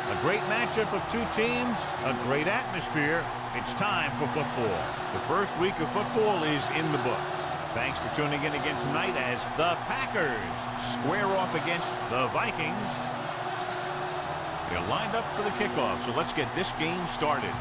A great matchup of two teams, a great atmosphere. It's time for football. The first week of football is in the books. Thanks for tuning in again tonight as the Packers square off against the Vikings. They're lined up for the kickoff, so let's get this game started.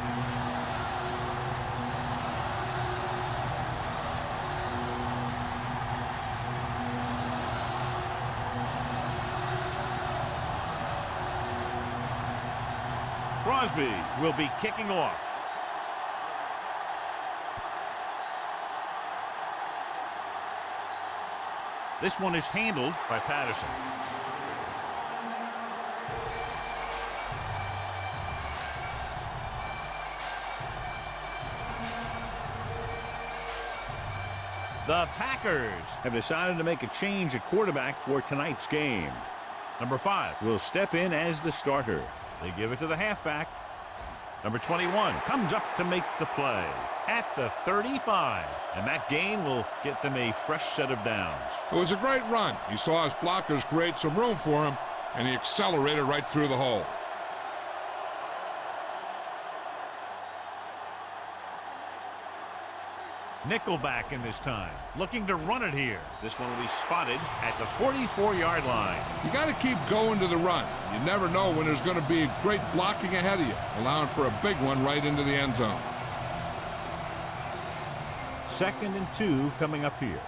Crosby will be kicking off. This one is handled by Patterson. The Packers have decided to make a change at quarterback for tonight's game. Number 5 will step in as the starter. They give it to the halfback. Number 21 comes up to make the play at the 35. And that gain will get them a fresh set of downs. It was a great run. He saw his blockers create some room for him, and he accelerated right through the hole. Nickelback in this time, looking to run it here. This one will be spotted at the 44-yard line. You got to keep going to the run. You never know when there's going to be great blocking ahead of you, allowing for a big one right into the end zone. 2nd and 2 coming up here.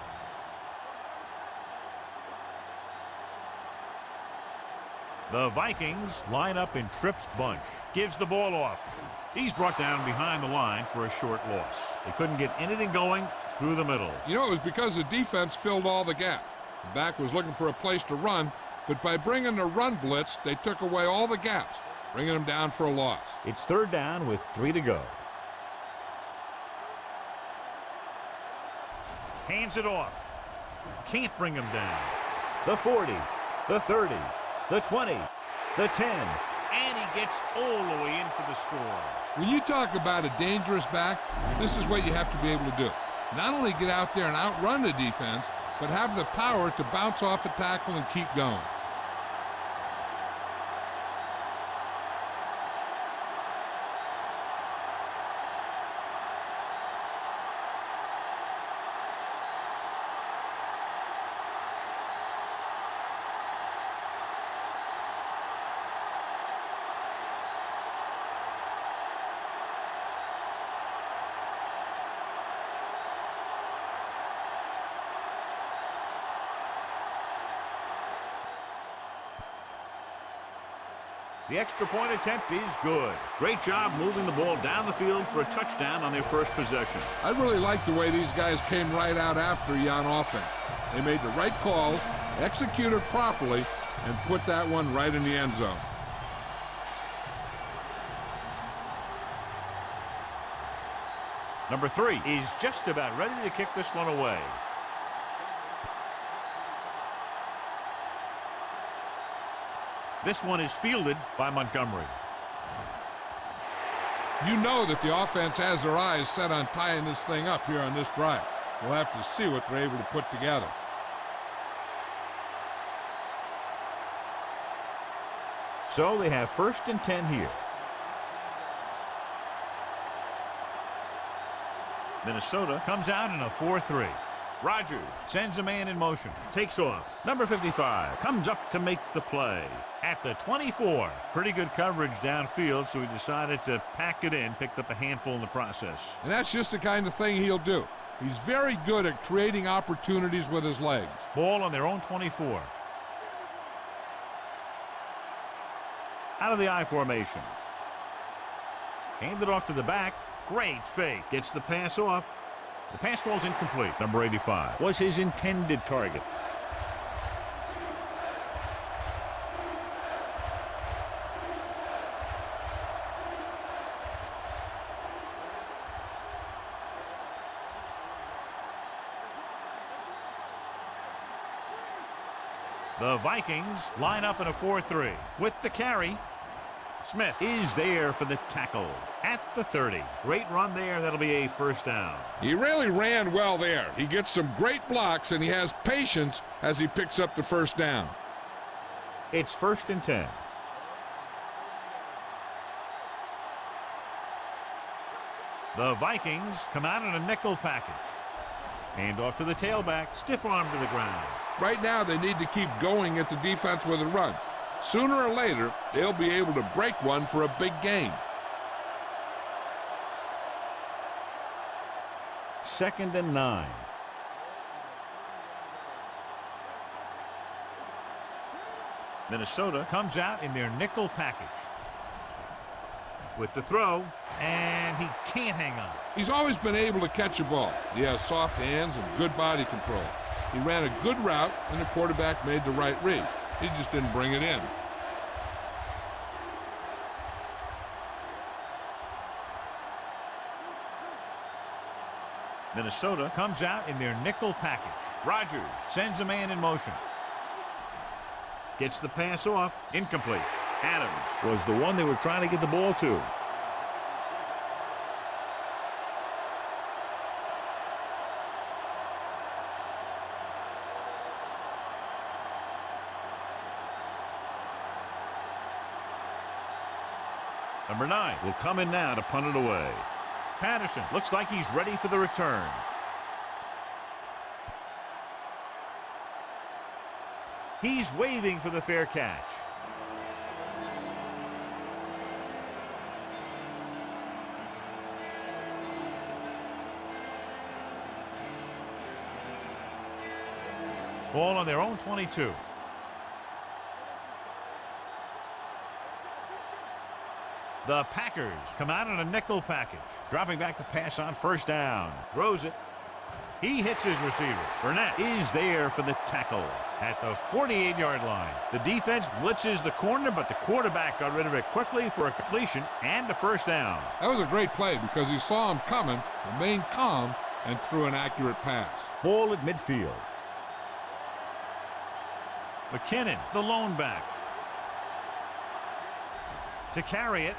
The Vikings line up in Tripp's bunch. Gives the ball off. He's brought down behind the line for a short loss. They couldn't get anything going through the middle. You know, it was because the defense filled all the gaps. The back was looking for a place to run, but by bringing the run blitz, they took away all the gaps, bringing them down for a loss. It's 3rd down with 3 to go. Hands it off. Can't bring him down. The 40, the 30, the 20, the 10, and he gets all the way in for the score. When you talk about a dangerous back, this is what you have to be able to do. Not only get out there and outrun the defense, but have the power to bounce off a tackle and keep going. The extra point attempt is good. Great job moving the ball down the field for a touchdown on their first possession. I really like the way these guys came right out after you on offense. They made the right calls, executed properly, and put that one right in the end zone. Number 3 is just about ready to kick this one away. This one is fielded by Montgomery. You know that the offense has their eyes set on tying this thing up here on this drive. We'll have to see what they're able to put together. So they have 1st and 10 here. Minnesota comes out in a 4-3. Rodgers sends a man in motion, takes off. Number 55 comes up to make the play at the 24. Pretty good coverage downfield, so he decided to pack it in, picked up a handful in the process. And that's just the kind of thing he'll do. He's very good at creating opportunities with his legs. Ball on their own 24. Out of the I formation. Handed off to the back. Great fake. Gets the pass off. The pass falls incomplete. Number 85 was his intended target. The Vikings line up in a 4-3 with the carry. Smith is there for the tackle at the 30. Great run there. That'll be a first down. He really ran well there. He gets some great blocks, and he has patience as he picks up the first down. It's 1st and 10. The Vikings come out in a nickel package. Hand off to the tailback. Stiff arm to the ground. Right now, they need to keep going at the defense with a run. Sooner or later, they'll be able to break one for a big gain. 2nd and 9. Minnesota comes out in their nickel package. With the throw, and he can't hang on. He's always been able to catch a ball. He has soft hands and good body control. He ran a good route, and the quarterback made the right read. He just didn't bring it in. Minnesota comes out in their nickel package. Rodgers sends a man in motion. Gets the pass off. Incomplete. Adams was the one they were trying to get the ball to. Number 9 will come in now to punt it away. Patterson looks like he's ready for the return. He's waving for the fair catch. Ball on their own 22. The Packers come out in a nickel package. Dropping back the pass on 1st down. Throws it. He hits his receiver. Burnett is there for the tackle at the 48-yard line. The defense blitzes the corner, but the quarterback got rid of it quickly for a completion and a 1st down. That was a great play because he saw him coming, remained calm, and threw an accurate pass. Ball at midfield. McKinnon, the lone back. To carry it.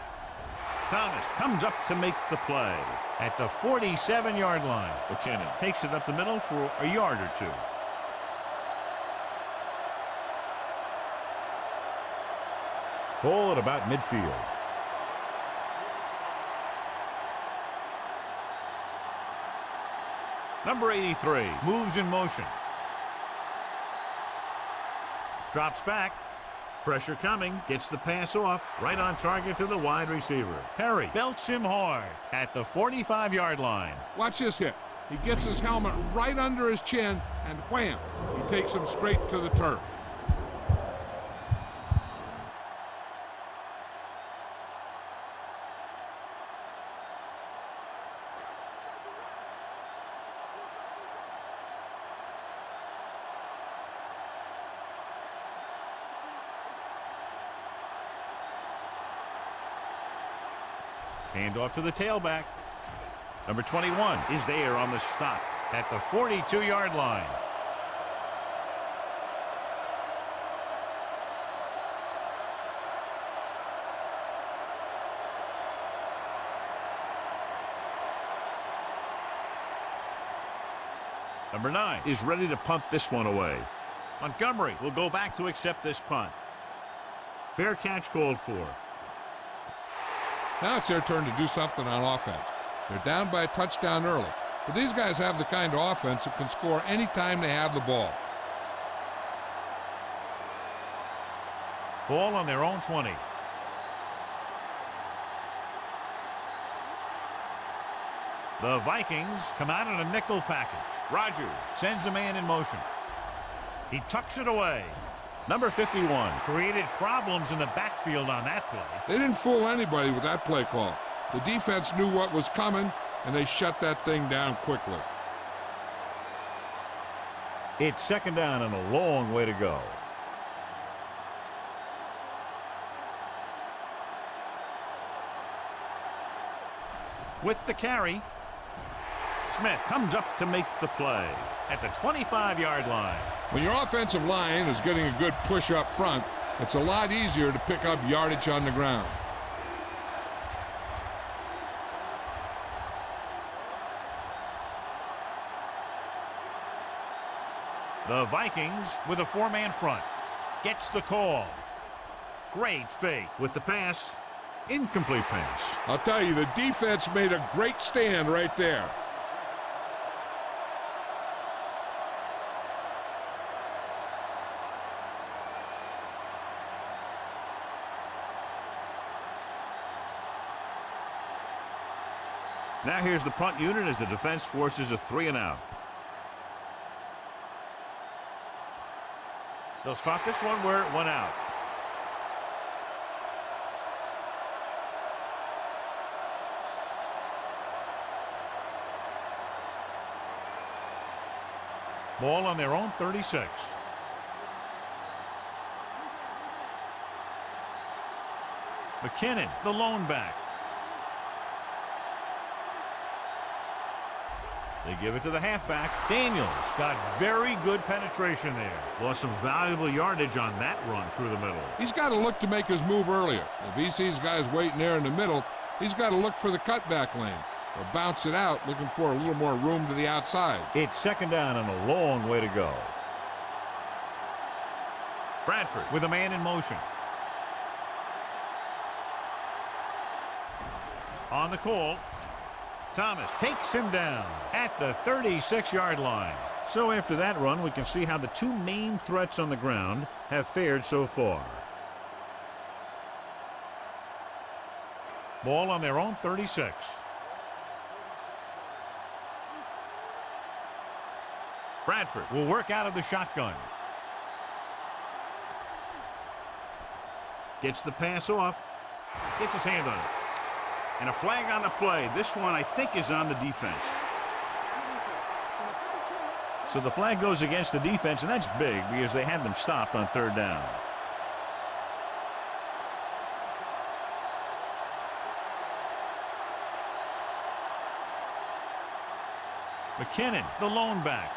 Thomas comes up to make the play at the 47-yard line. McKinnon takes it up the middle for a yard or 2. Ball at about midfield. Number 83 moves in motion. Drops back. Pressure coming. Gets the pass off. Right on target to the wide receiver. Perry belts him hard at the 45-yard line. Watch this hit. He gets his helmet right under his chin, and wham! He takes him straight to the turf. Hand off to the tailback. Number 21 is there on the stop at the 42-yard line. Number 9 is ready to punt this one away. Montgomery will go back to accept this punt. Fair catch called for. Now it's their turn to do something on offense. They're down by a touchdown early, but these guys have the kind of offense that can score anytime they have the ball. Ball on their own 20. The Vikings come out in a nickel package. Rodgers sends a man in motion. He tucks it away. Number 51 created problems in the backfield on that play. They didn't fool anybody with that play call. The defense knew what was coming, and they shut that thing down quickly. It's 2nd down and a long way to go. With the carry, Smith comes up to make the play at the 25-yard line. When your offensive line is getting a good push up front, it's a lot easier to pick up yardage on the ground. The Vikings with a 4-man front. Gets the call. Great fake with the pass. Incomplete pass. I'll tell you, the defense made a great stand right there. Now here's the punt unit as the defense forces a 3-and-out. They'll spot this one where it went out. Ball on their own 36. McKinnon, the lone back. They give it to the halfback. Daniels got very good penetration there. Lost some valuable yardage on that run through the middle. He's got to look to make his move earlier. If he sees guys waiting there in the middle, he's got to look for the cutback lane or bounce it out, looking for a little more room to the outside. It's second down and a long way to go. Bradford with a man in motion. On the call, Thomas takes him down at the 36-yard line. So after that run, we can see how the two main threats on the ground have fared so far. Ball on their own 36. Bradford will work out of the shotgun. Gets the pass off. Gets his hand on it. And a flag on the play. This one, I think, is on the defense. So the flag goes against the defense, and that's big because they had them stopped on third down. McKinnon, the lone back.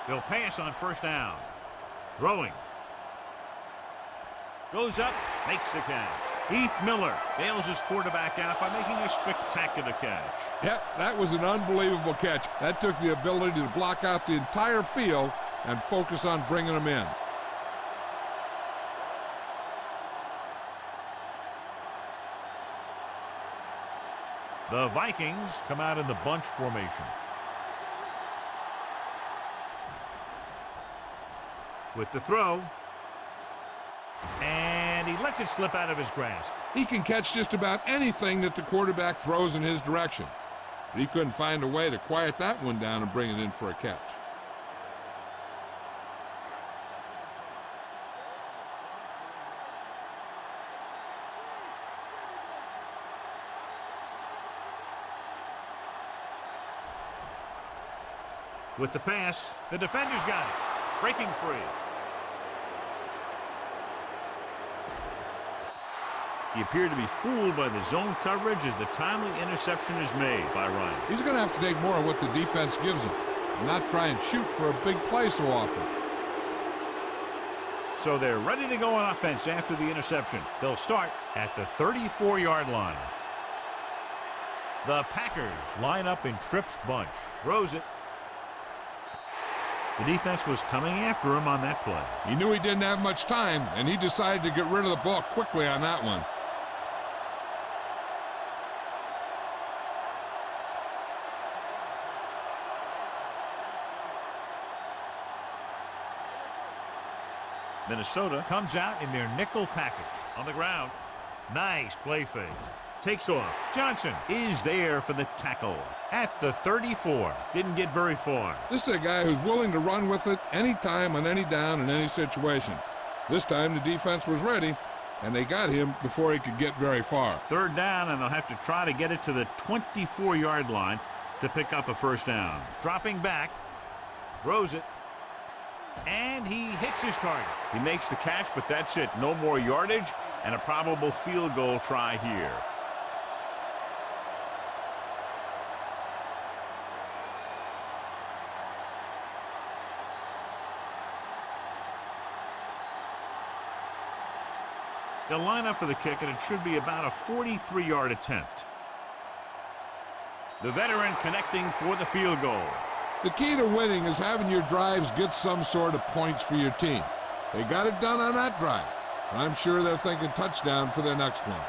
They'll pass on first down. Throwing. Goes up, makes the catch. Heath Miller bails his quarterback out by making a spectacular catch. Yep, that was an unbelievable catch. That took the ability to block out the entire field and focus on bringing them in. The Vikings come out in the bunch formation. With the throw. And he lets it slip out of his grasp. He can catch just about anything that the quarterback throws in his direction. But he couldn't find a way to quiet that one down and bring it in for a catch. With the pass, the defender's got it. Breaking free. He appeared to be fooled by the zone coverage as the timely interception is made by Ryan. He's going to have to take more of what the defense gives him and not try and shoot for a big play so often. So they're ready to go on offense after the interception. They'll start at the 34-yard line. The Packers line up in trips bunch. Throws it. The defense was coming after him on that play. He knew he didn't have much time, and he decided to get rid of the ball quickly on that one. Minnesota comes out in their nickel package. On the ground. Nice play fake. Takes off. Johnson is there for the tackle at the 34. Didn't get very far. This is a guy who's willing to run with it anytime, on any down, in any situation. This time the defense was ready, and they got him before he could get very far. Third down, and they'll have to try to get it to the 24-yard line to pick up a first down. Dropping back. Throws it. And he hits his target. He makes the catch, but that's it. No more yardage and a probable field goal try here. They'll line up for the kick, and it should be about a 43-yard attempt. The veteran connecting for the field goal. The key to winning is having your drives get some sort of points for your team. They got it done on that drive. I'm sure they're thinking touchdown for their next one.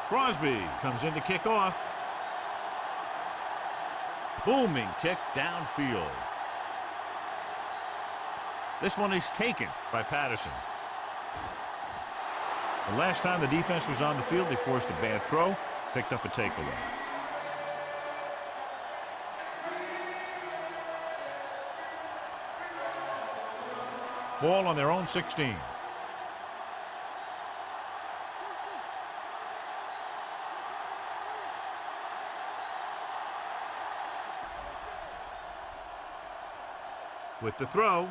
Crosby comes in to kick off. Booming kick downfield. This one is taken by Patterson. The last time the defense was on the field, they forced a bad throw, picked up a takeaway. Ball on their own 16. With the throw,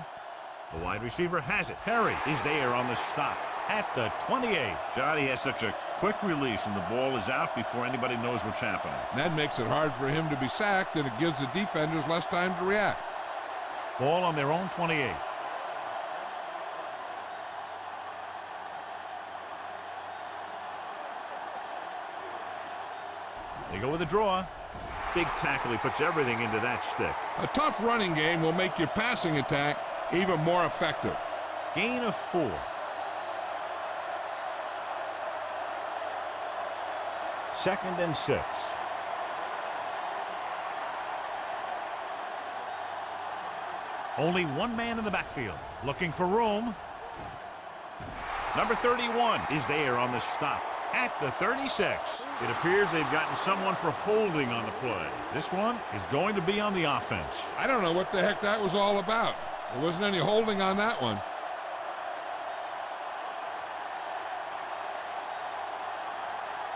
the wide receiver has it. Perry is there on the stop at the 28. Johnny has such a quick release, and the ball is out before anybody knows what's happening. That makes it hard for him to be sacked, and it gives the defenders less time to react. Ball on their own 28. They go with a draw. Big tackle. He puts everything into that stick. A tough running game will make your passing attack even more effective. Gain of 4. Second and 6. Only one man in the backfield. Looking for room. Number 31 is there on the stop at the 36. It appears they've gotten someone for holding on the play. This one is going to be on the offense. I don't know what the heck that was all about. There wasn't any holding on that one.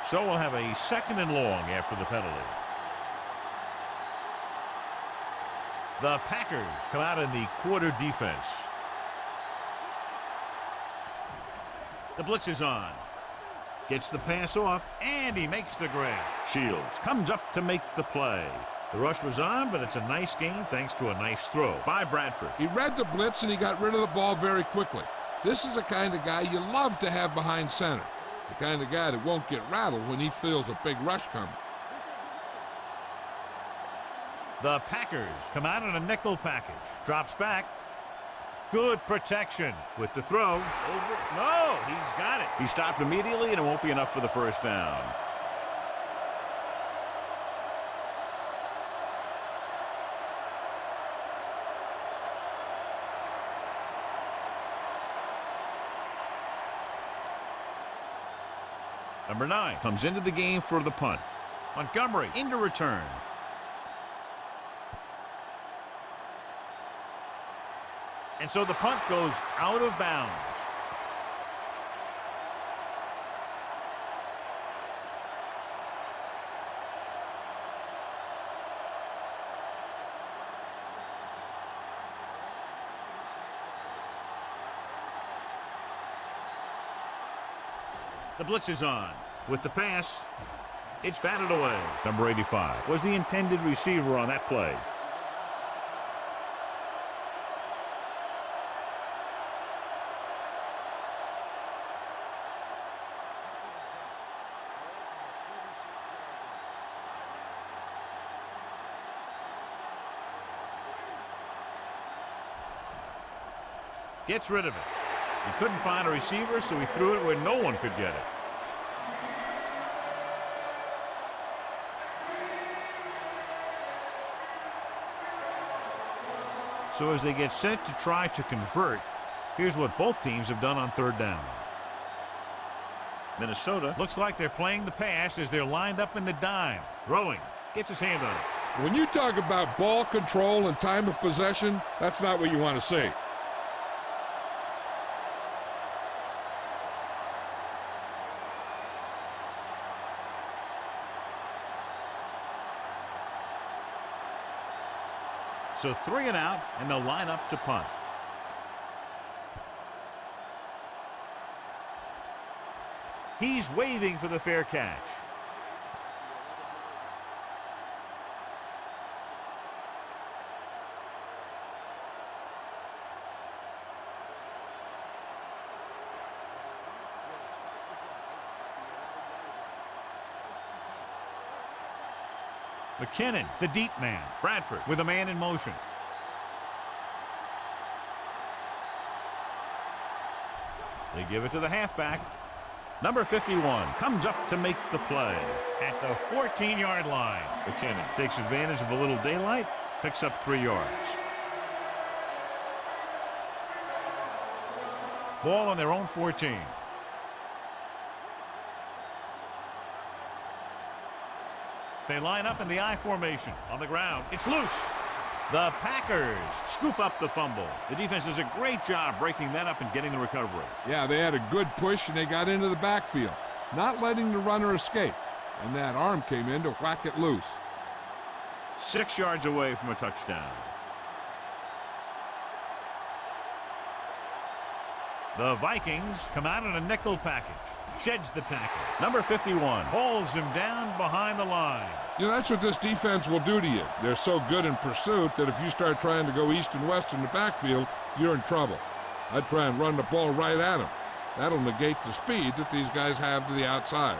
So we'll have a second and long after the penalty. The Packers come out in the quarter defense. The blitz is on. Gets the pass off, and he makes the grab. Shields comes up to make the play. The rush was on, but it's a nice gain thanks to a nice throw by Bradford. He read the blitz, and he got rid of the ball very quickly. This is the kind of guy you love to have behind center. The kind of guy that won't get rattled when he feels a big rush coming. The Packers come out in a nickel package. Drops back. Good protection with the throw. Over. No, he's got it. He stopped immediately, and it won't be enough for the first down. Number 9 comes into the game for the punt. Montgomery into return. And so the punt goes out of bounds. The blitz is on. With the pass, it's batted away. Number 85 was the intended receiver on that play. Gets rid of it. He couldn't find a receiver, so he threw it where no one could get it. So as they get set to try to convert, here's what both teams have done on third down. Minnesota looks like they're playing the pass as they're lined up in the dime. Throwing. Gets his hand on it. When you talk about ball control and time of possession, that's not what you want to see. So 3 and out, and they'll line up to punt. He's waving for the fair catch. McKinnon, the deep man. Bradford with a man in motion. They give it to the halfback. Number 51 comes up to make the play at the 14-yard line. McKinnon takes advantage of a little daylight, picks up 3 yards. Ball on their own 14. They line up in the I formation. On the ground, it's loose. The Packers scoop up the fumble. The defense does a great job breaking that up and getting the recovery. Yeah, they had a good push, and they got into the backfield, not letting the runner escape. And that arm came in to whack it loose. 6 yards away from a touchdown. The Vikings come out in a nickel package. Sheds the tackle. Number 51 holds him down behind the line. You know, that's what this defense will do to you. They're so good in pursuit that if you start trying to go east and west in the backfield, you're in trouble. I'd try and run the ball right at them. That'll negate the speed that these guys have to the outside.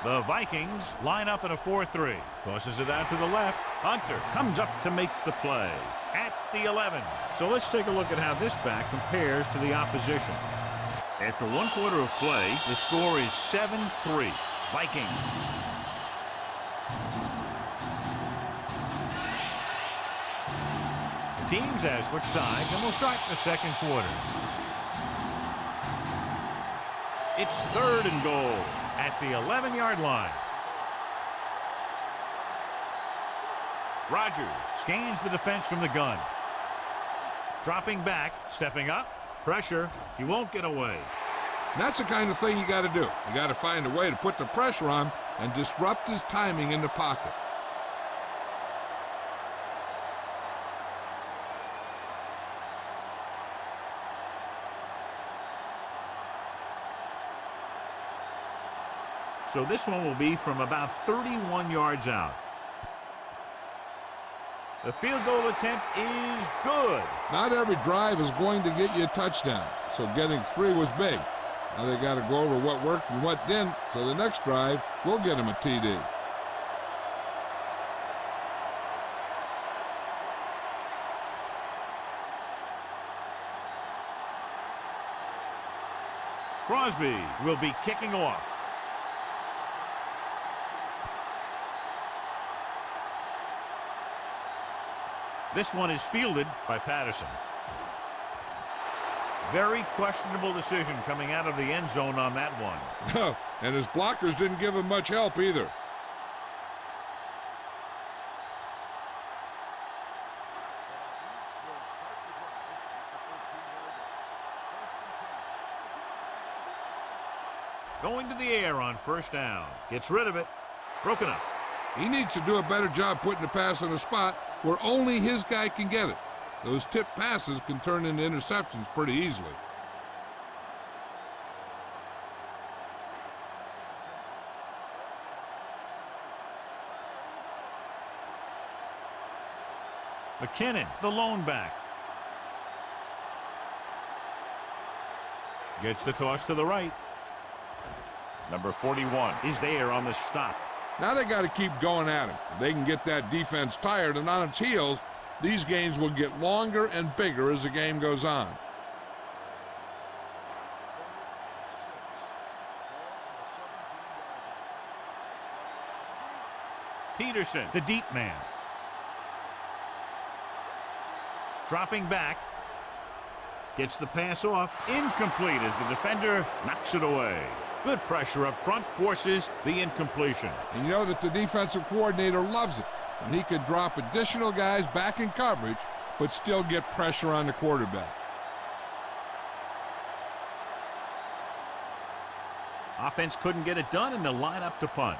The Vikings line up in a 4-3. Tosses it out to the left. Hunter comes up to make the play at the 11. So let's take a look at how this back compares to the opposition. After 1 quarter of play, the score is 7-3. Vikings. The teams have switched sides, and we'll start the second quarter. It's 3rd and goal at the 11-yard line. Rodgers scans the defense from the gun. Dropping back, stepping up, pressure. He won't get away. That's the kind of thing you got to do. You got to find a way to put the pressure on and disrupt his timing in the pocket. So this one will be from about 31 yards out. The field goal attempt is good. Not every drive is going to get you a touchdown, so getting 3 was big. Now they got to go over what worked and what didn't, so the next drive will get him a TD. Crosby will be kicking off. This one is fielded by Patterson. Very questionable decision coming out of the end zone on that one. And his blockers didn't give him much help either. Going to the air on 1st down. Gets rid of it. Broken up. He needs to do a better job putting the pass in a spot where only his guy can get it. Those tip passes can turn into interceptions pretty easily. McKinnon, the lone back. Gets the toss to the right. Number 41 is there on the stop. Now they got to keep going at him. If they can get that defense tired and on its heels, these games will get longer and bigger as the game goes on. Peterson, the deep man. Dropping back. Gets the pass off. Incomplete as the defender knocks it away. Good pressure up front forces the incompletion. And you know that the defensive coordinator loves it. And he could drop additional guys back in coverage, but still get pressure on the quarterback. Offense couldn't get it done, and they'll line up to punt.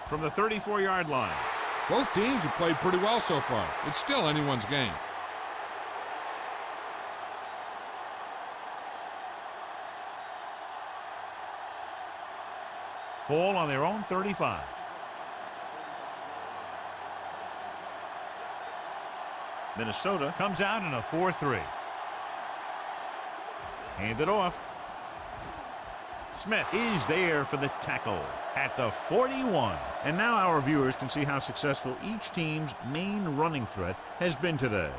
From the 34-yard line. Both teams have played pretty well so far. It's still anyone's game. Ball on their own 35. Minnesota comes out in a 4-3. Hand it off. Smith is there for the tackle at the 41. And now our viewers can see how successful each team's main running threat has been today.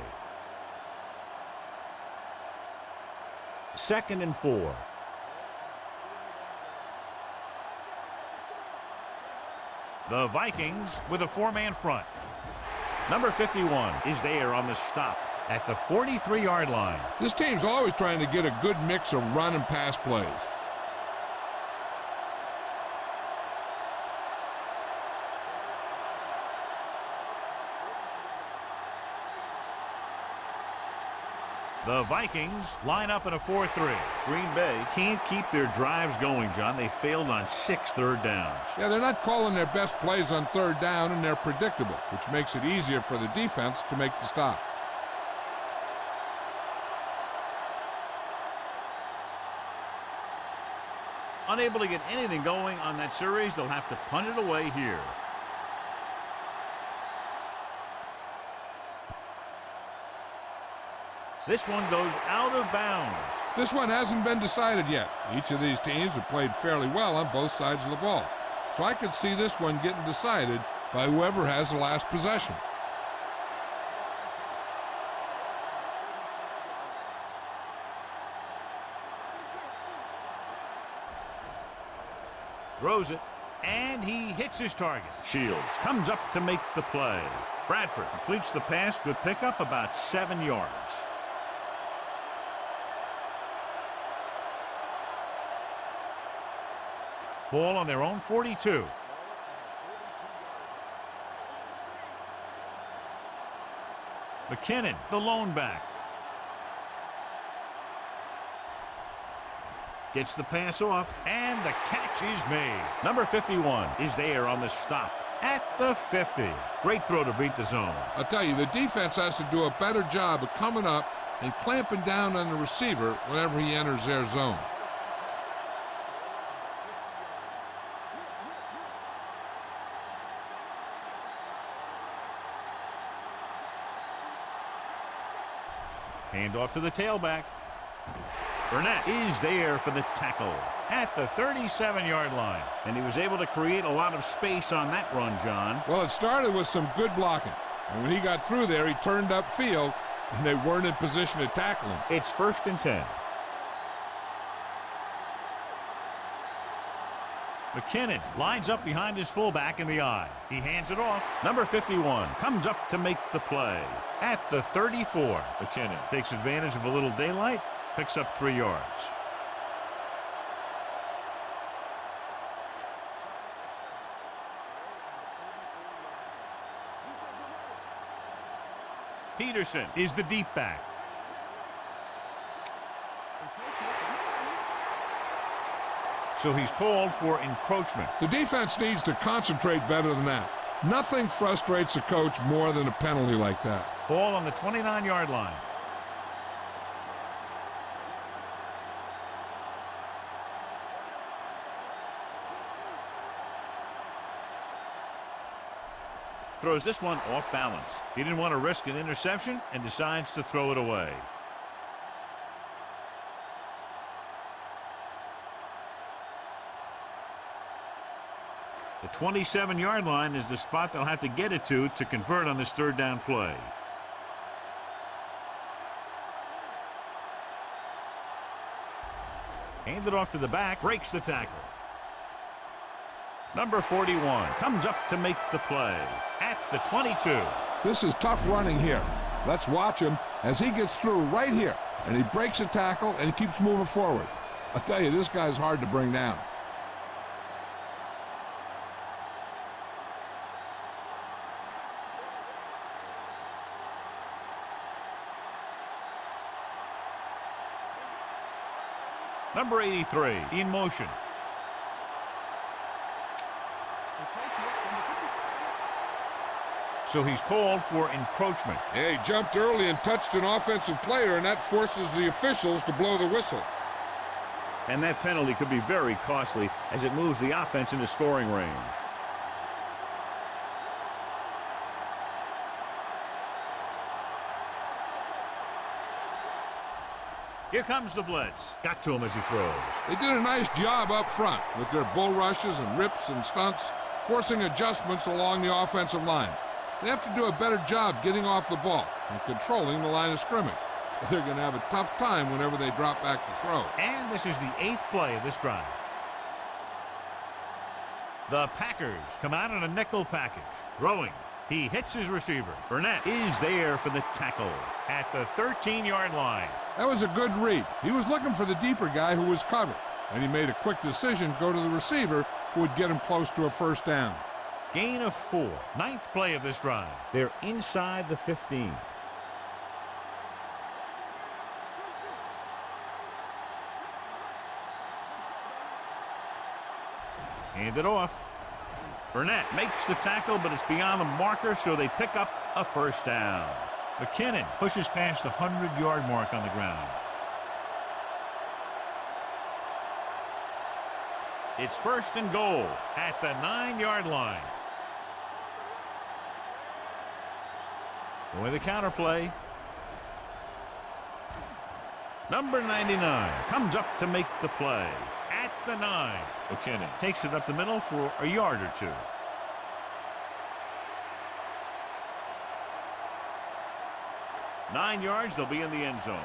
2nd and 4. The Vikings with a 4-man front. Number 51 is there on the stop at the 43-yard line. This team's always trying to get a good mix of run and pass plays. The Vikings line up in a 4-3. Green Bay can't keep their drives going, John. They failed on 6 third downs. Yeah, they're not calling their best plays on 3rd down, and they're predictable, which makes it easier for the defense to make the stop. Unable to get anything going on that series, they'll have to punt it away here. This one goes out of bounds. This one hasn't been decided yet. Each of these teams have played fairly well on both sides of the ball. So I could see this one getting decided by whoever has the last possession. Throws it, and he hits his target. Shields comes up to make the play. Bradford completes the pass. Good pickup, about 7 yards. Ball on their own 42. McKinnon, the lone back. Gets the pass off, and the catch is made. Number 51 is there on the stop at the 50. Great throw to beat the zone. I'll tell you, the defense has to do a better job of coming up and clamping down on the receiver whenever he enters their zone. Handoff to the tailback. Burnett is there for the tackle at the 37-yard line. And he was able to create a lot of space on that run, John. Well, it started with some good blocking. And when he got through there, he turned upfield, and they weren't in position to tackle him. It's 1st and 10. McKinnon lines up behind his fullback in the eye. He hands it off. Number 51 comes up to make the play at the 34. McKinnon takes advantage of a little daylight, picks up 3 yards. Peterson is the deep back. So he's called for encroachment. The defense needs to concentrate better than that. Nothing frustrates a coach more than a penalty like that. Ball on the 29-yard line. Throws this one off balance. He didn't want to risk an interception and decides to throw it away. The 27-yard line is the spot they'll have to get it to convert on this 3rd down play. Handed off to the back, breaks the tackle. Number 41 comes up to make the play at the 22. This is tough running here. Let's watch him as he gets through right here. And he breaks a tackle and he keeps moving forward. I'll tell you, this guy's hard to bring down. Number 83 in motion. So he's called for encroachment. Yeah, he jumped early and touched an offensive player, and that forces the officials to blow the whistle. And that penalty could be very costly as it moves the offense into scoring range. Here comes the blitz. Got to him as he throws. They did a nice job up front with their bull rushes and rips and stunts, forcing adjustments along the offensive line. They have to do a better job getting off the ball and controlling the line of scrimmage. They're going to have a tough time whenever they drop back to throw. And this is the 8th play of this drive. The Packers come out in a nickel package. Throwing. He hits his receiver. Burnett is there for the tackle at the 13-yard line. That was a good read. He was looking for the deeper guy who was covered, and he made a quick decision to go to the receiver who would get him close to a first down. Gain of 4. 9th play of this drive. They're inside the 15. Hand it off. Burnett makes the tackle, but it's beyond the marker, so they pick up a first down. McKinnon pushes past the 100-yard mark on the ground. It's 1st and goal at the 9-yard line. With the counter play. Number 99 comes up to make the play at the 9. McKinnon takes it up the middle for a yard or 2. Nine yards, they'll be in the end zone.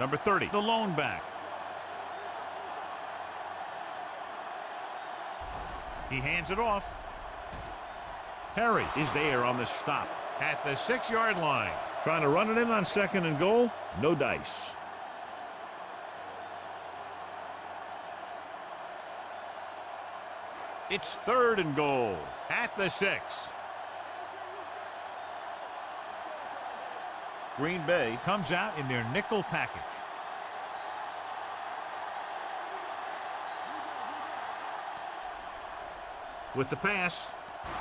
Number 30, the lone back. He hands it off. Perry is there on the stop at the 6-yard line. Trying to run it in on 2nd and goal. No dice. It's 3rd and goal at the 6. Green Bay comes out in their nickel package. With the pass,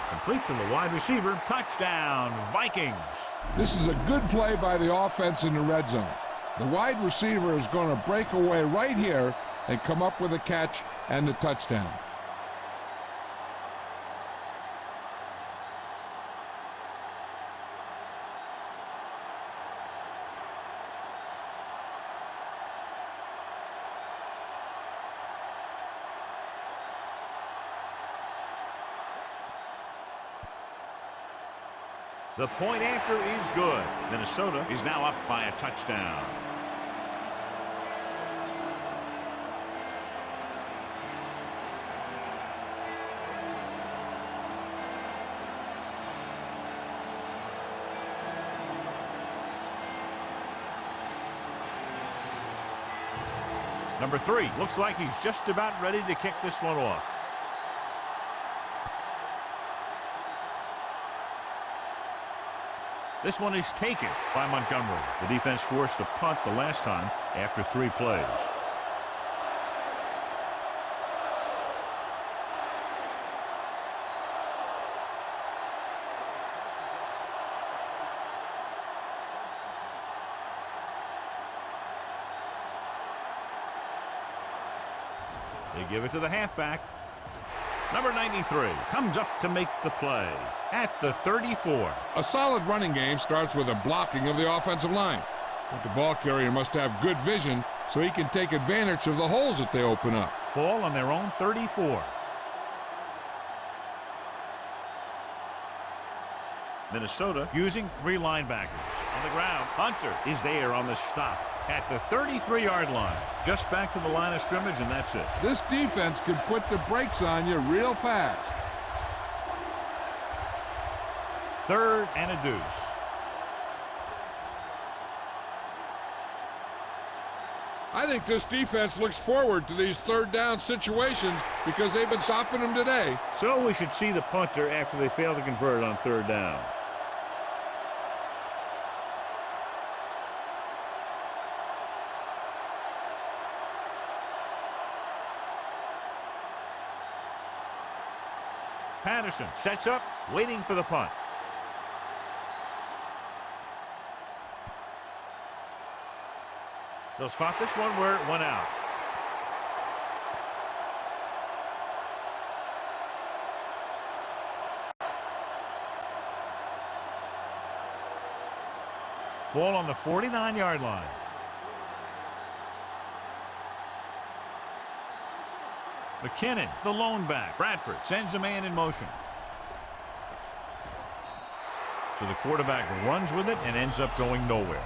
complete to the wide receiver. Touchdown, Vikings. This is a good play by the offense in the red zone. The wide receiver is going to break away right here and come up with a catch and the touchdown. The point after is good. Minnesota is now up by a touchdown. Number 3 looks like he's just about ready to kick this one off. This one is taken by Montgomery. The defense forced a punt the last time after 3 plays. They give it to the halfback. Number 93 comes up to make the play at the 34. A solid running game starts with a blocking of the offensive line. But the ball carrier must have good vision so he can take advantage of the holes that they open up. Ball on their own 34. Minnesota using 3 linebackers. On the ground, Hunter is there on the stop at the 33-yard line. Just back to the line of scrimmage, and that's it. This defense can put the brakes on you real fast. 3rd and a deuce. I think this defense looks forward to these 3rd down situations because they've been stopping them today. So we should see the punter after they fail to convert on 3rd down. Patterson sets up, waiting for the punt. They'll spot this one where it went out. Ball on the 49-yard line. McKinnon, the lone back. Bradford sends a man in motion. So the quarterback runs with it and ends up going nowhere.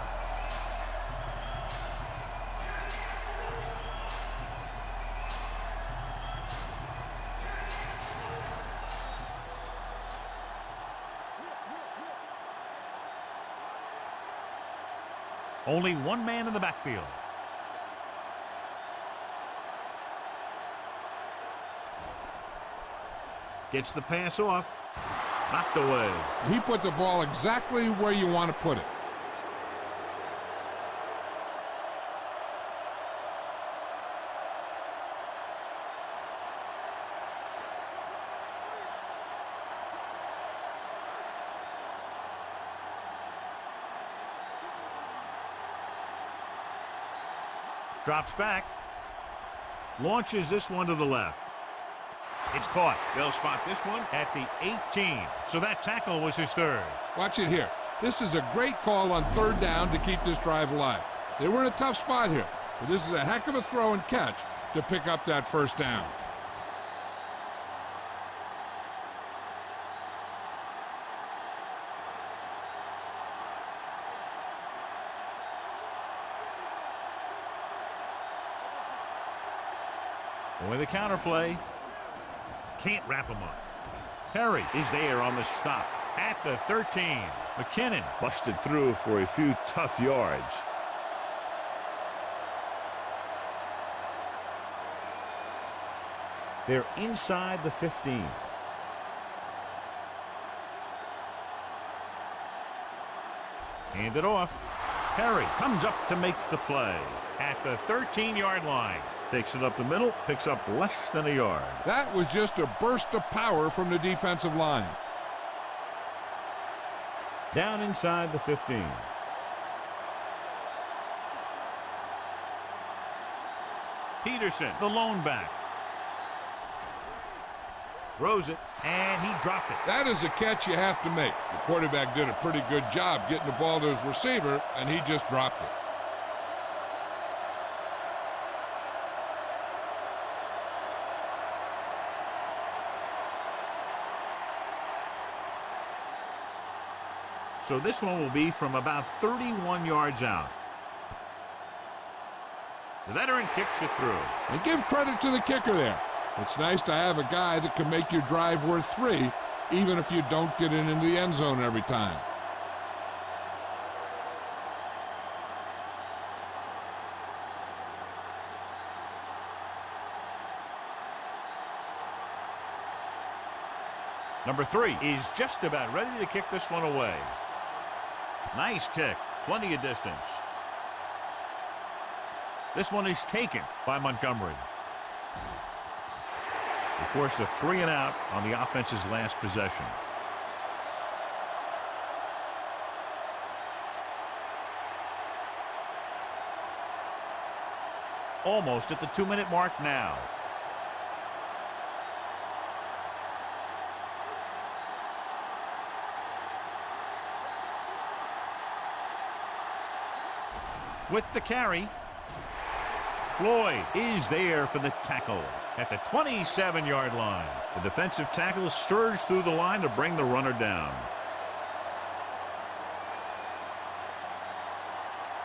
Only one man in the backfield. Gets the pass off. Knocked away. He put the ball exactly where you want to put it. Drops back. Launches this one to the left. It's caught. They'll spot this one at the 18. So that tackle was his third. Watch it here. This is a great call on third down to keep this drive alive. They were in a tough spot here, but this is a heck of a throw and catch to pick up that first down. With the counter play. Can't wrap him up. Perry is there on the stop at the 13. McKinnon busted through for a few tough yards. They're inside the 15. Hand it off. Perry comes up to make the play at the 13-yard line. Takes it up the middle, picks up less than a yard. That was just a burst of power from the defensive line. Down inside the 15. Peterson, the lone back. Throws it, and he dropped it. That is a catch you have to make. The quarterback did a pretty good job getting the ball to his receiver, and he just dropped it. So this one will be from about 31 yards out. The veteran kicks it through. And give credit to the kicker there. It's nice to have a guy that can make your drive worth 3, even if you don't get it into the end zone every time. Number 3 is just about ready to kick this one away. Nice kick. Plenty of distance. This one is taken by Montgomery. They forced a 3 and out on the offense's last possession. Almost at the 2-minute mark now. With the carry, Floyd is there for the tackle at the 27-yard line. The defensive tackle surged through the line to bring the runner down.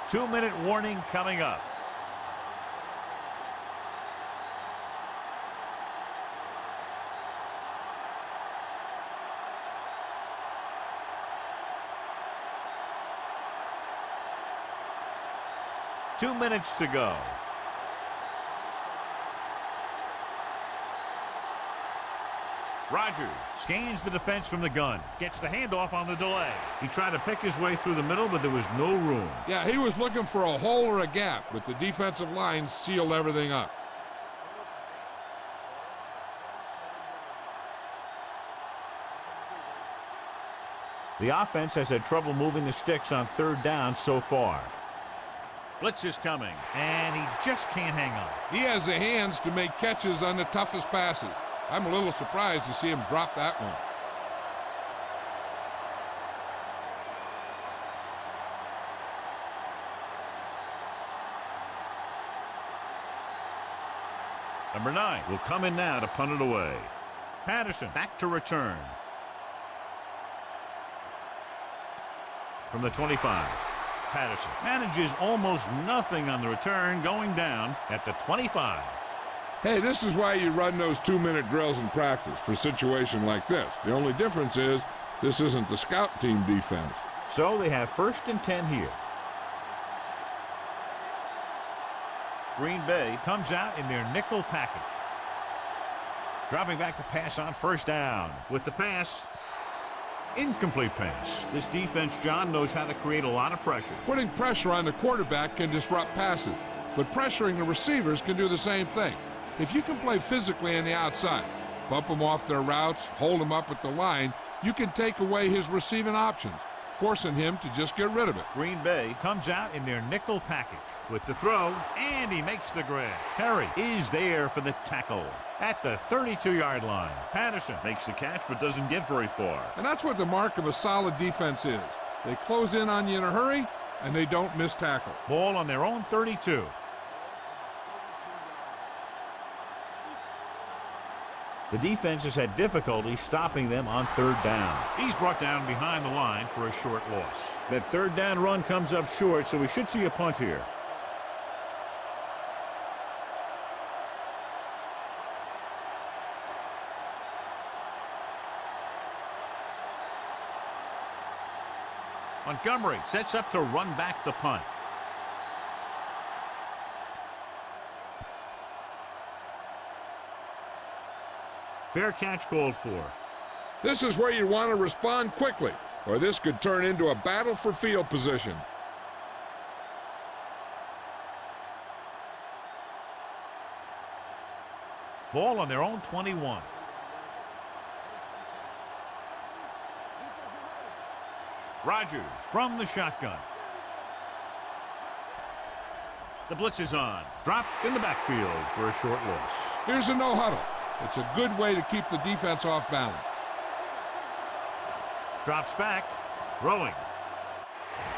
2-minute warning coming up. Two minutes to go. Rodgers scans the defense from the gun. Gets the handoff on the delay. He tried to pick his way through the middle, but there was no room. Yeah, he was looking for a hole or a gap, but the defensive line sealed everything up. The offense has had trouble moving the sticks on third down so far. Blitz is coming, and he just can't hang on. He has the hands to make catches on the toughest passes. I'm a little surprised to see him drop that one. Number 9 will come in now to punt it away. Patterson back to return. From the 25, Patterson manages almost nothing on the return, going down at the 25. Hey, this is why you run those 2-minute drills in practice for a situation like this. The only difference is this isn't the scout team defense. So they have 1st and 10 here. Green Bay comes out in their nickel package. Dropping back to pass on 1st down. With the pass, incomplete pass. This defense, John, knows how to create a lot of pressure. Putting pressure on the quarterback can disrupt passes, but pressuring the receivers can do the same thing. If you can play physically on the outside, bump them off their routes, hold them up at the line, you can take away his receiving options, forcing him to just get rid of it. Green Bay comes out in their nickel package with the throw, and he makes the grab. Perry is there for the tackle at the 32-yard line. Patterson makes the catch but doesn't get very far. And that's what the mark of a solid defense is. They close in on you in a hurry, and they don't miss tackle. Ball on their own 32. The defense has had difficulty stopping them on 3rd down. He's brought down behind the line for a short loss. That 3rd down run comes up short, so we should see a punt here. Montgomery sets up to run back the punt. Fair catch called for. This is where you want to respond quickly, or this could turn into a battle for field position. Ball on their own 21. Rodgers from the shotgun. The blitz is on. Dropped in the backfield for a short loss. Here's a no-huddle. It's a good way to keep the defense off balance. Drops back. Throwing.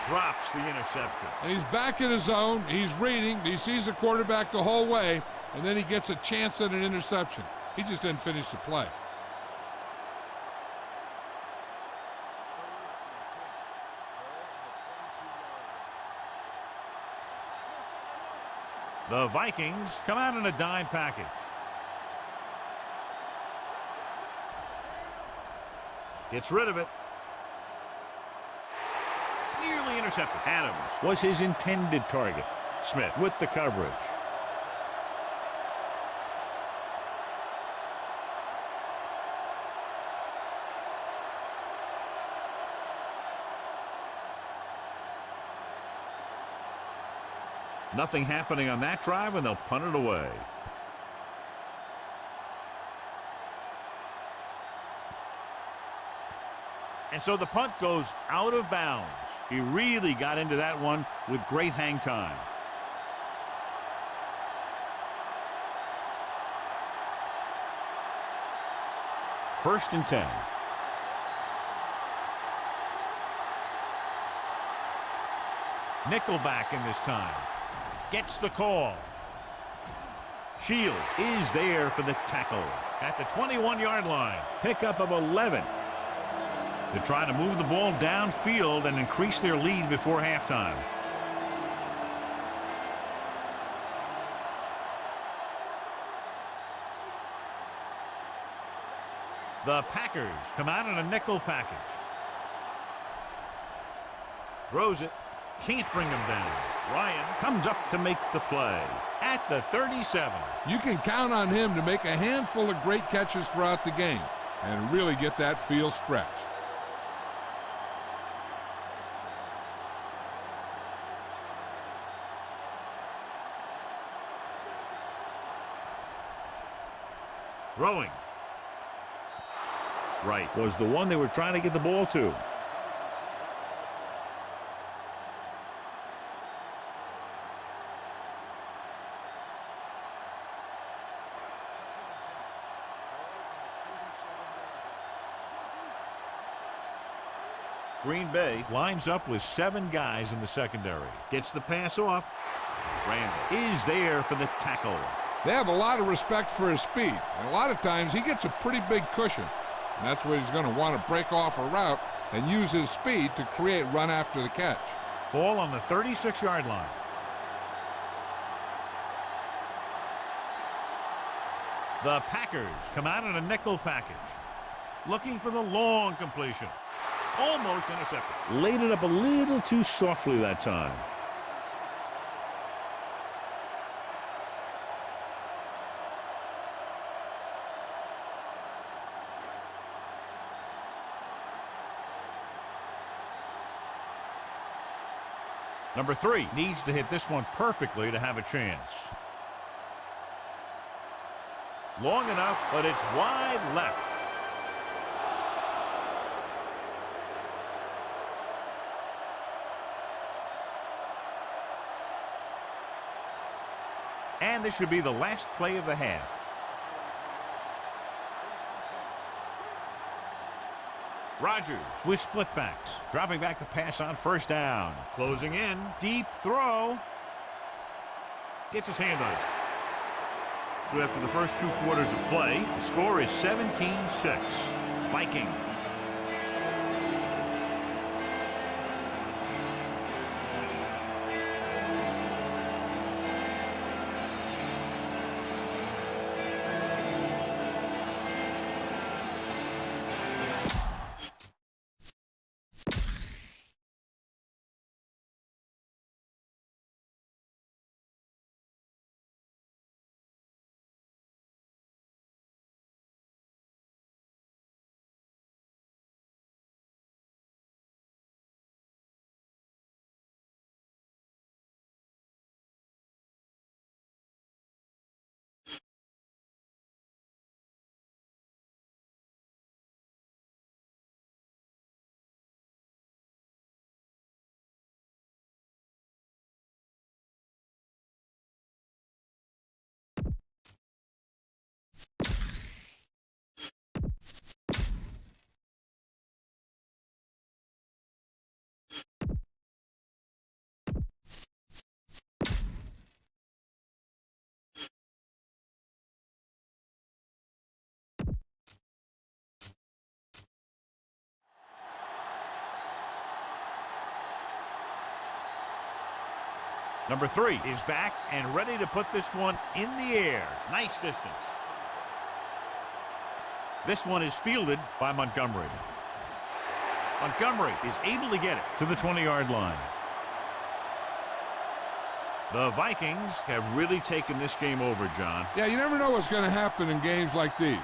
Drops the interception. And he's back in his zone. He's reading. He sees the quarterback the whole way, and then he gets a chance at an interception. He just didn't finish the play. The Vikings come out in a dime package. Gets rid of it. Nearly intercepted. Adams was his intended target. Smith with the coverage. Nothing happening on that drive, and they'll punt it away. And so the punt goes out of bounds. He really got into that one with great hang time. First and 10. Nickelback in this time. Gets the call. Shields is there for the tackle at the 21-yard line. Pickup of 11. They're trying to move the ball downfield and increase their lead before halftime. The Packers come out in a nickel package. Throws it. Can't bring him down. Ryan comes up to make the play at the 37. You can count on him to make a handful of great catches throughout the game and really get that field stretch. Throwing. Right was the one they were trying to get the ball to. Green Bay lines up with 7 guys in the secondary. Gets the pass off. Randall is there for the tackle They have a lot of respect for his speed, and a lot of times he gets a pretty big cushion. And that's where he's going to want to break off a route and use his speed to create run after the catch. Ball on the 36-yard line. The Packers come out in a nickel package, looking for the long completion. Almost intercepted. Laid it up a little too softly that time. Number 3 needs to hit this one perfectly to have a chance. Long enough, but it's wide left. And this should be the last play of the half. Rodgers with split backs, dropping back the pass on first down. Closing in, deep throw. Gets his hand on it. So after the first 2 quarters of play, the score is 17-6. Vikings. Number 3 is back and ready to put this one in the air. Nice distance. This one is fielded by Montgomery. Montgomery is able to get it to the 20-yard line. The Vikings have really taken this game over, John. Yeah, you never know what's going to happen in games like these.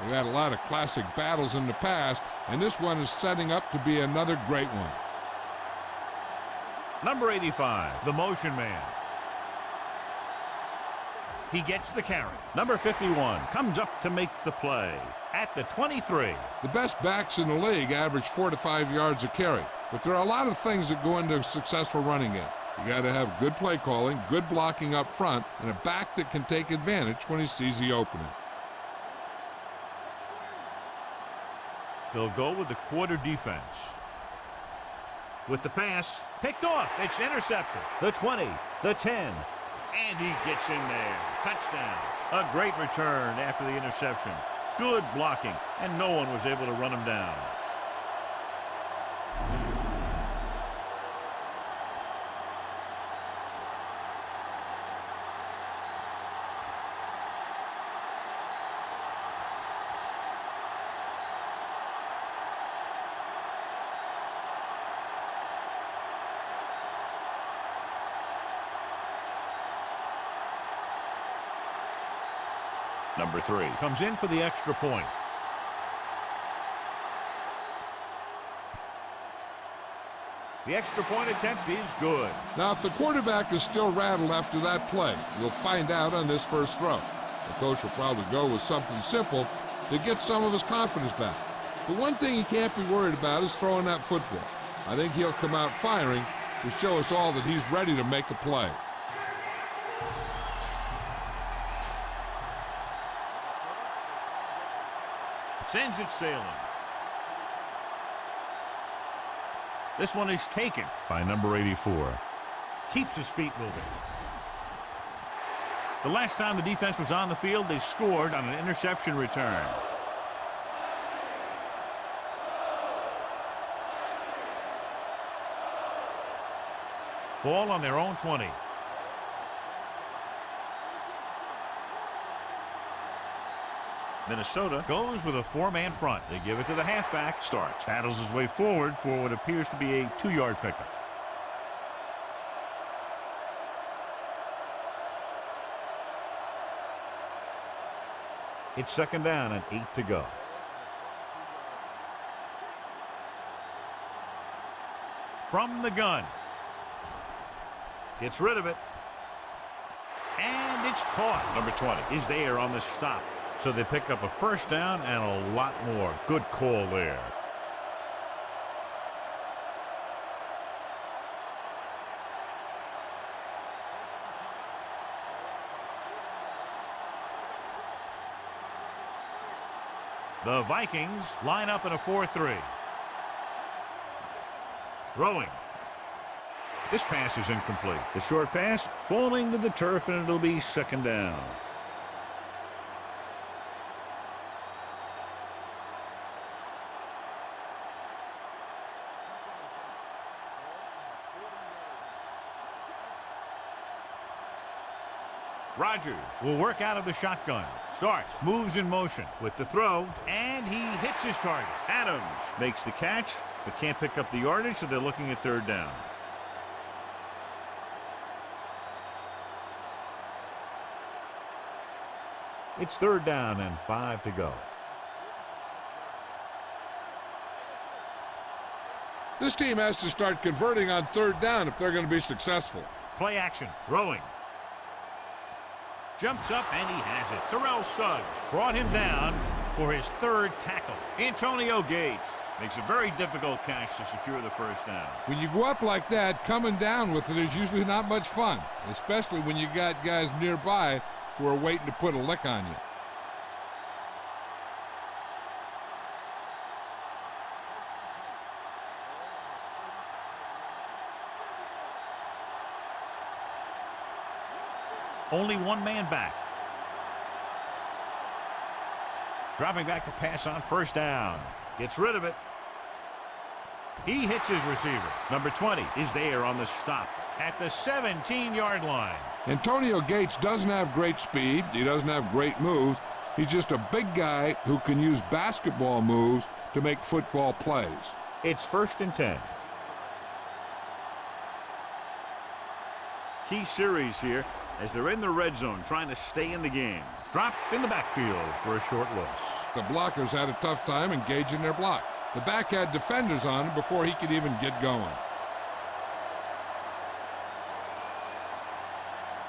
We've had a lot of classic battles in the past, and this one is setting up to be another great one. Number 85, the motion man. He gets the carry. Number 51 comes up to make the play at the 23. The best backs in the league average 4 to 5 yards a carry, but there are a lot of things that go into a successful running game. You got to have good play calling, good blocking up front, and a back that can take advantage when he sees the opening. They'll go with the quarter defense. With the pass, picked off. It's intercepted. The 20, the 10, and he gets in there. Touchdown. A great return after the interception. Good blocking, and no one was able to run him down. Number 3 comes in for the extra point. The extra point attempt is good. Now, if the quarterback is still rattled after that play, you'll find out on this first throw. The coach will probably go with something simple to get some of his confidence back. The one thing he can't be worried about is throwing that football. I think he'll come out firing to show us all that he's ready to make a play. Sends it sailing. This one is taken by number 84. Keeps his feet moving. The last time the defense was on the field, they scored on an interception return. Ball on their own 20. Minnesota goes with a four-man front. They give it to the halfback. Starks. Paddles his way forward for what appears to be a 2-yard pickup. It's second down and 8 to go. From the gun. Gets rid of it. And it's caught. Number 20 is there on the stop. So they pick up a first down and a lot more. Good call there. The Vikings line up in a 4-3. Throwing. This pass is incomplete. The short pass falling to the turf, and it'll be second down. Rodgers will work out of the shotgun. Starts, moves in motion with the throw, and he hits his target. Adams makes the catch, but can't pick up the yardage, so they're looking at third down. It's third down and 5 to go. This team has to start converting on third down if they're going to be successful. Play action, throwing. Jumps up, and he has it. Terrell Suggs brought him down for his third tackle. Antonio Gates makes a very difficult catch to secure the first down. When you go up like that, coming down with it is usually not much fun, especially when you got guys nearby who are waiting to put a lick on you. Only one man back. Dropping back to pass on first down. Gets rid of it. He hits his receiver. Number 20 is there on the stop at the 17-yard line. Antonio Gates doesn't have great speed. He doesn't have great moves. He's just a big guy who can use basketball moves to make football plays. It's first and 10. Key series here as they're in the red zone trying to stay in the game. Dropped in the backfield for a short loss. The blockers had a tough time engaging their block. The back had defenders on him before he could even get going.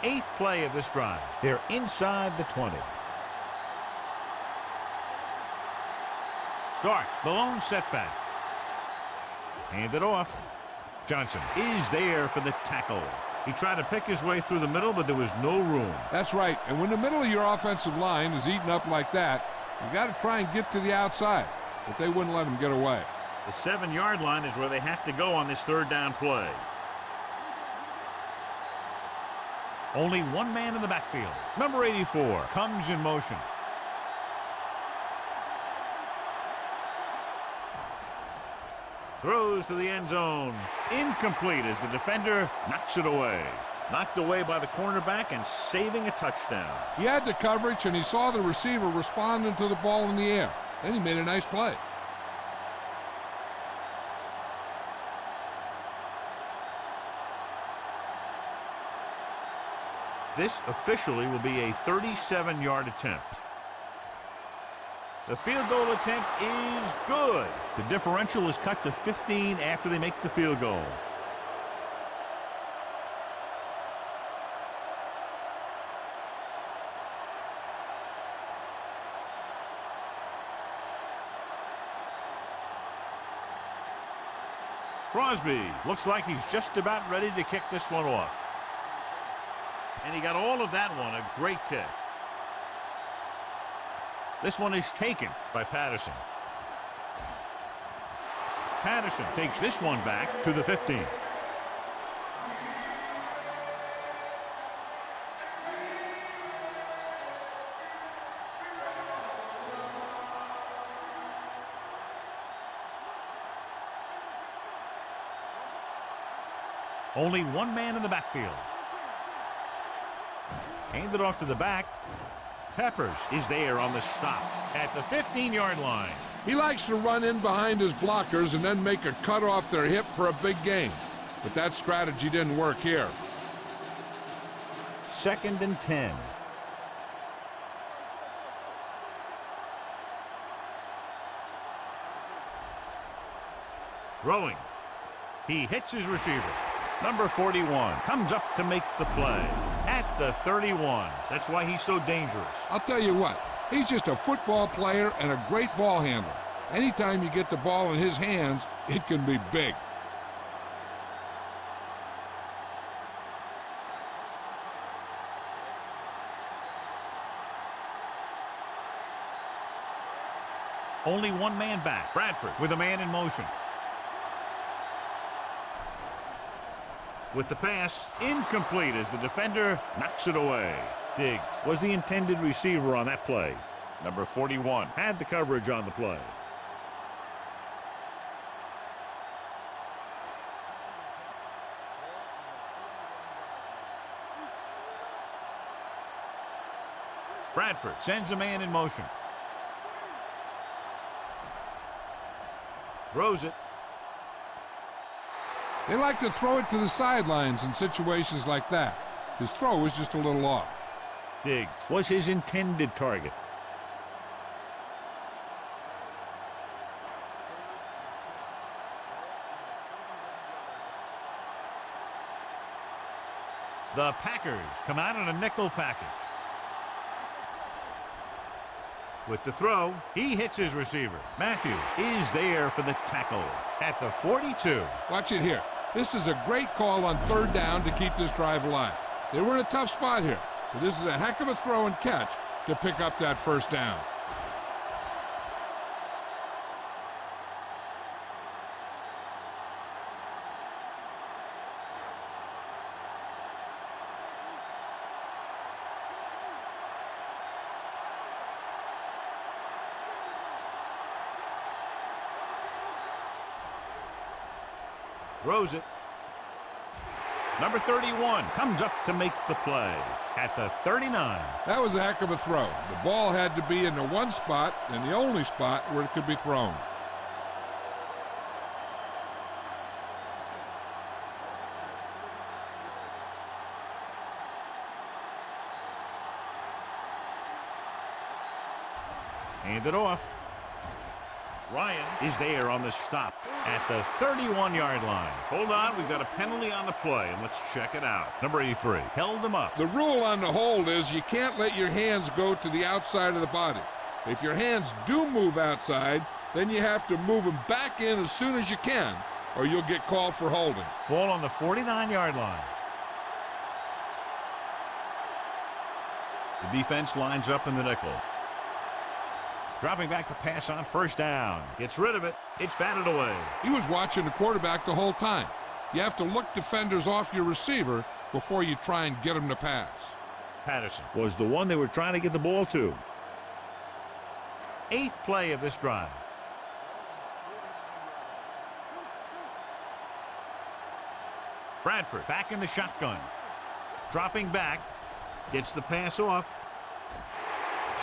8th play of this drive. They're inside the 20. Starks the lone setback. Hand it off. Johnson is there for the tackle. He tried to pick his way through the middle, but there was no room. That's right. And when the middle of your offensive line is eaten up like that, you got to try and get to the outside. But they wouldn't let him get away. The 7-yard line is where they have to go on this third down play. Only one man in the backfield. Number 84 comes in motion. Throws to the end zone. Incomplete as the defender knocks it away. Knocked away by the cornerback and saving a touchdown. He had the coverage, and he saw the receiver responding to the ball in the air. Then he made a nice play. This officially will be a 37-yard attempt. The field goal attempt is good. The differential is cut to 15 after they make the field goal. Crosby looks like he's just about ready to kick this one off. And he got all of that one, a great kick. This one is taken by Patterson. Patterson takes this one back to the 15. Only one man in the backfield. Handed off to the back. Peppers is there on the stop at the 15-yard line. He likes to run in behind his blockers and then make a cut off their hip for a big gain. But that strategy didn't work here. 2nd and 10. Throwing. He hits his receiver. Number 41 comes up to make the play at the 31. That's why he's so dangerous. I'll tell you what, he's just a football player and a great ball handler. Anytime you get the ball in his hands, it can be big. Only one man back. Bradford with a man in motion. With the pass, incomplete as the defender knocks it away. Diggs was the intended receiver on that play. Number 41 had the coverage on the play. Bradford sends a man in motion. Throws it. They like to throw it to the sidelines in situations like that. His throw was just a little off. Diggs was his intended target. The Packers come out in a nickel package. With the throw, he hits his receiver. Matthews is there for the tackle at the 42. Watch it here. This is a great call on 3rd down to keep this drive alive. They were in a tough spot here, but this is a heck of a throw and catch to pick up that 1st down. Throws it. Number 31 comes up to make the play at the 39. That was a heck of a throw. The ball had to be in the one spot and the only spot where it could be thrown. Hand it off. Ryan is there on the stop at the 31-yard line. Hold on, we've got a penalty on the play, and let's check it out. Number 83 held him up. The rule on the hold is you can't let your hands go to the outside of the body. If your hands do move outside, then you have to move them back in as soon as you can, or you'll get called for holding. Ball on the 49-yard line. The defense lines up in the nickel. Dropping back to pass on 1st down. Gets rid of it. It's batted away. He was watching the quarterback the whole time. You have to look defenders off your receiver before you try and get them to pass. Patterson was the one they were trying to get the ball to. 8th play of this drive. Bradford back in the shotgun. Dropping back. Gets the pass off.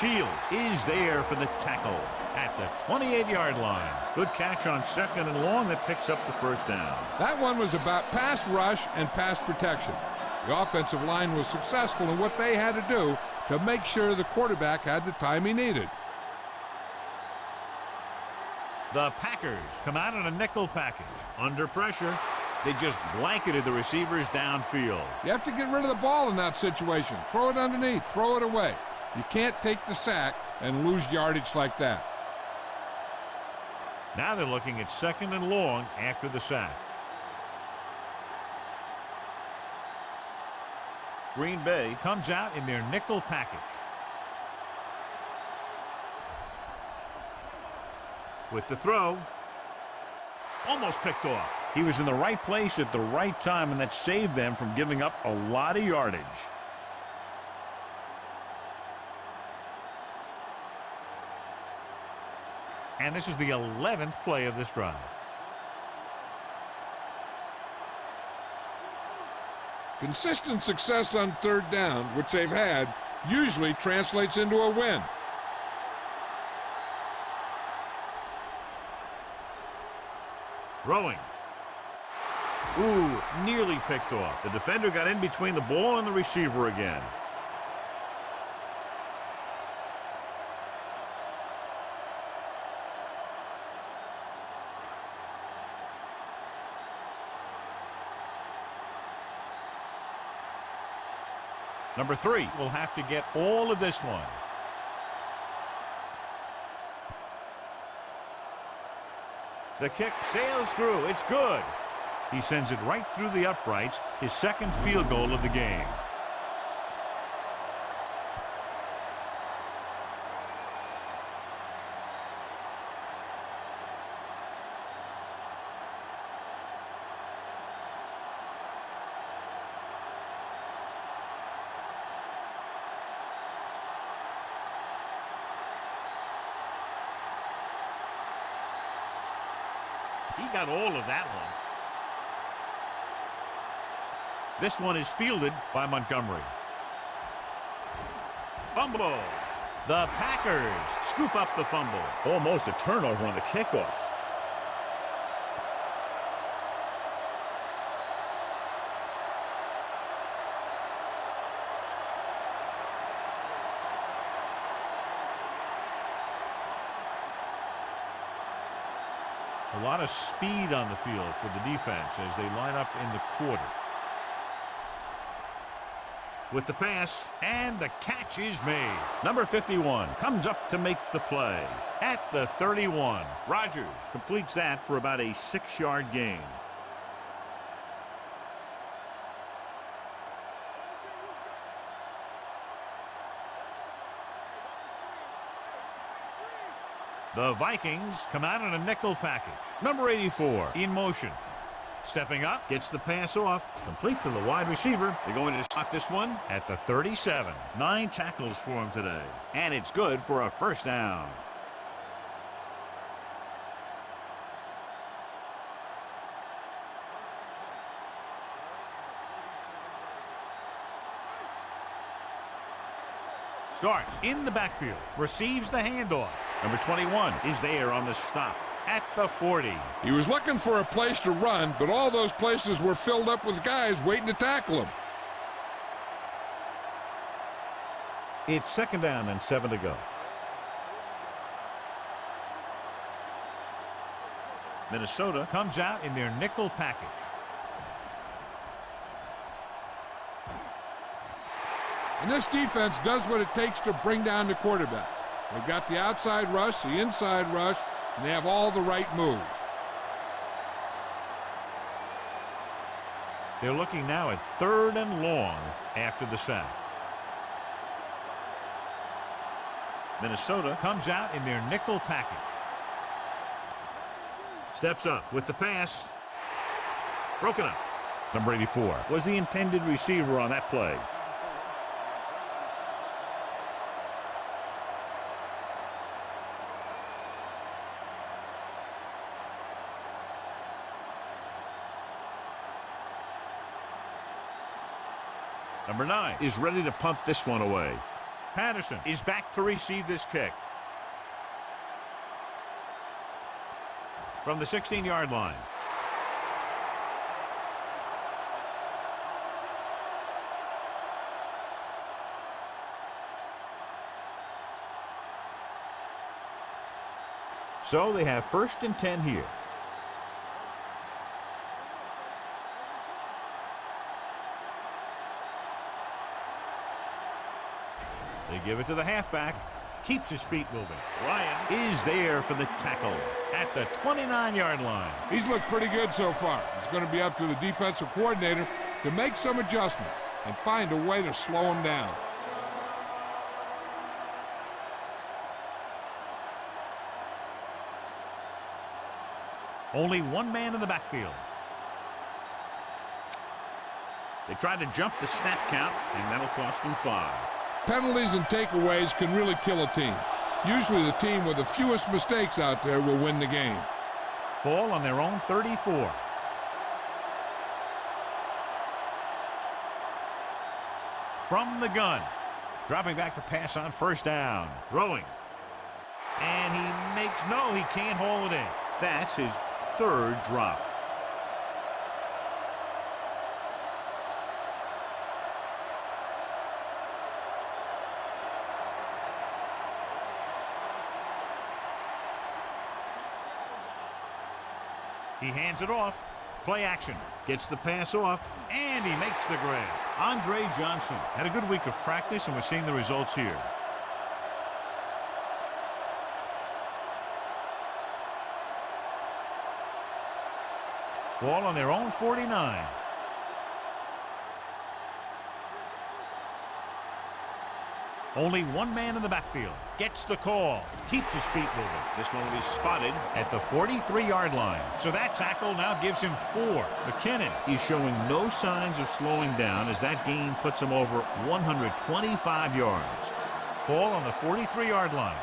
Shields is there for the tackle at the 28-yard line. Good catch on 2nd and long that picks up the 1st down. That one was about pass rush and pass protection. The offensive line was successful in what they had to do to make sure the quarterback had the time he needed. The Packers come out in a nickel package. Under pressure, they just blanketed the receivers downfield. You have to get rid of the ball in that situation. Throw it underneath. Throw it away. You can't take the sack and lose yardage like that. Now they're looking at 2nd and long after the sack. Green Bay comes out in their nickel package. With the throw, almost picked off. He was in the right place at the right time, and that saved them from giving up a lot of yardage. And this is the 11th play of this drive. Consistent success on third down, which they've had, usually translates into a win. Throwing. Ooh, nearly picked off. The defender got in between the ball and the receiver again. Number 3 will have to get all of this one. The kick sails through. It's good. He sends it right through the uprights, his second field goal of the game. He got all of that one. This one is fielded by Montgomery. Fumble. The Packers scoop up the fumble. Almost a turnover on the kickoff. A lot of speed on the field for the defense as they line up in the quarter. With the pass, and the catch is made. Number 51 comes up to make the play. At the 31, Rodgers completes that for about a 6-yard gain. The Vikings come out in a nickel package. Number 84 in motion. Stepping up, gets the pass off, complete to the wide receiver. They're going to stop this one at the 37. 9 tackles for him today. And it's good for a first down. Starts in the backfield, receives the handoff. Number 21 is there on the stop at the 40. He was looking for a place to run, but all those places were filled up with guys waiting to tackle him. It's 2nd down and 7 to go. Minnesota comes out in their nickel package. And this defense does what it takes to bring down the quarterback. They've got the outside rush, the inside rush, and they have all the right moves. They're looking now at 3rd and long after the sack. Minnesota comes out in their nickel package. Steps up with the pass. Broken up. Number 84 was the intended receiver on that play. Number 9 is ready to punt this one away. Patterson is back to receive this kick. From the 16-yard line. So they have 1st and 10 here. They give it to the halfback. Keeps his feet moving. Ryan is there for the tackle at the 29-yard line. He's looked pretty good so far. It's going to be up to the defensive coordinator to make some adjustment and find a way to slow him down. Only one man in the backfield. They tried to jump the snap count, and that'll cost them 5. Penalties and takeaways can really kill a team. Usually the team with the fewest mistakes out there will win the game. Ball on their own 34. from the gun. Dropping back to pass on first down. Throwing. And he can't haul it in. That's his third drop. He hands it off. Play action. Gets the pass off, and he makes the grab. Andre Johnson had a good week of practice, and we're seeing the results here. Ball on their own 49. Only one man in the backfield. Gets the call. Keeps his feet moving. This one will be spotted at the 43-yard line. So that tackle now gives him 4. McKinnon is showing no signs of slowing down as that gain puts him over 125 yards. Ball on the 43-yard line.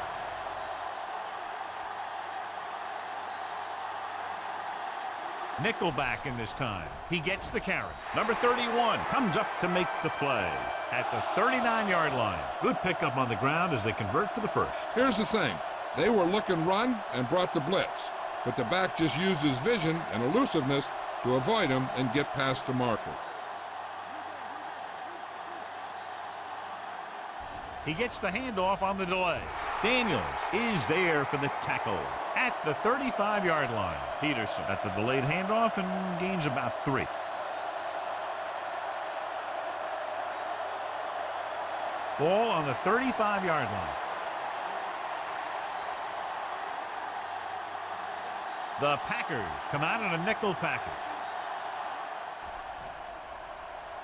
Nickelback in this time. He gets the carry. Number 31 comes up to make the play at the 39-yard line. Good pickup on the ground as they convert for the first. Here's the thing. They were looking run and brought the blitz, but the back just used his vision and elusiveness to avoid him and get past the marker. He gets the handoff on the delay. Daniels is there for the tackle at the 35-yard line. Peterson at the delayed handoff and gains about 3. Ball on the 35-yard line. The Packers come out in a nickel package.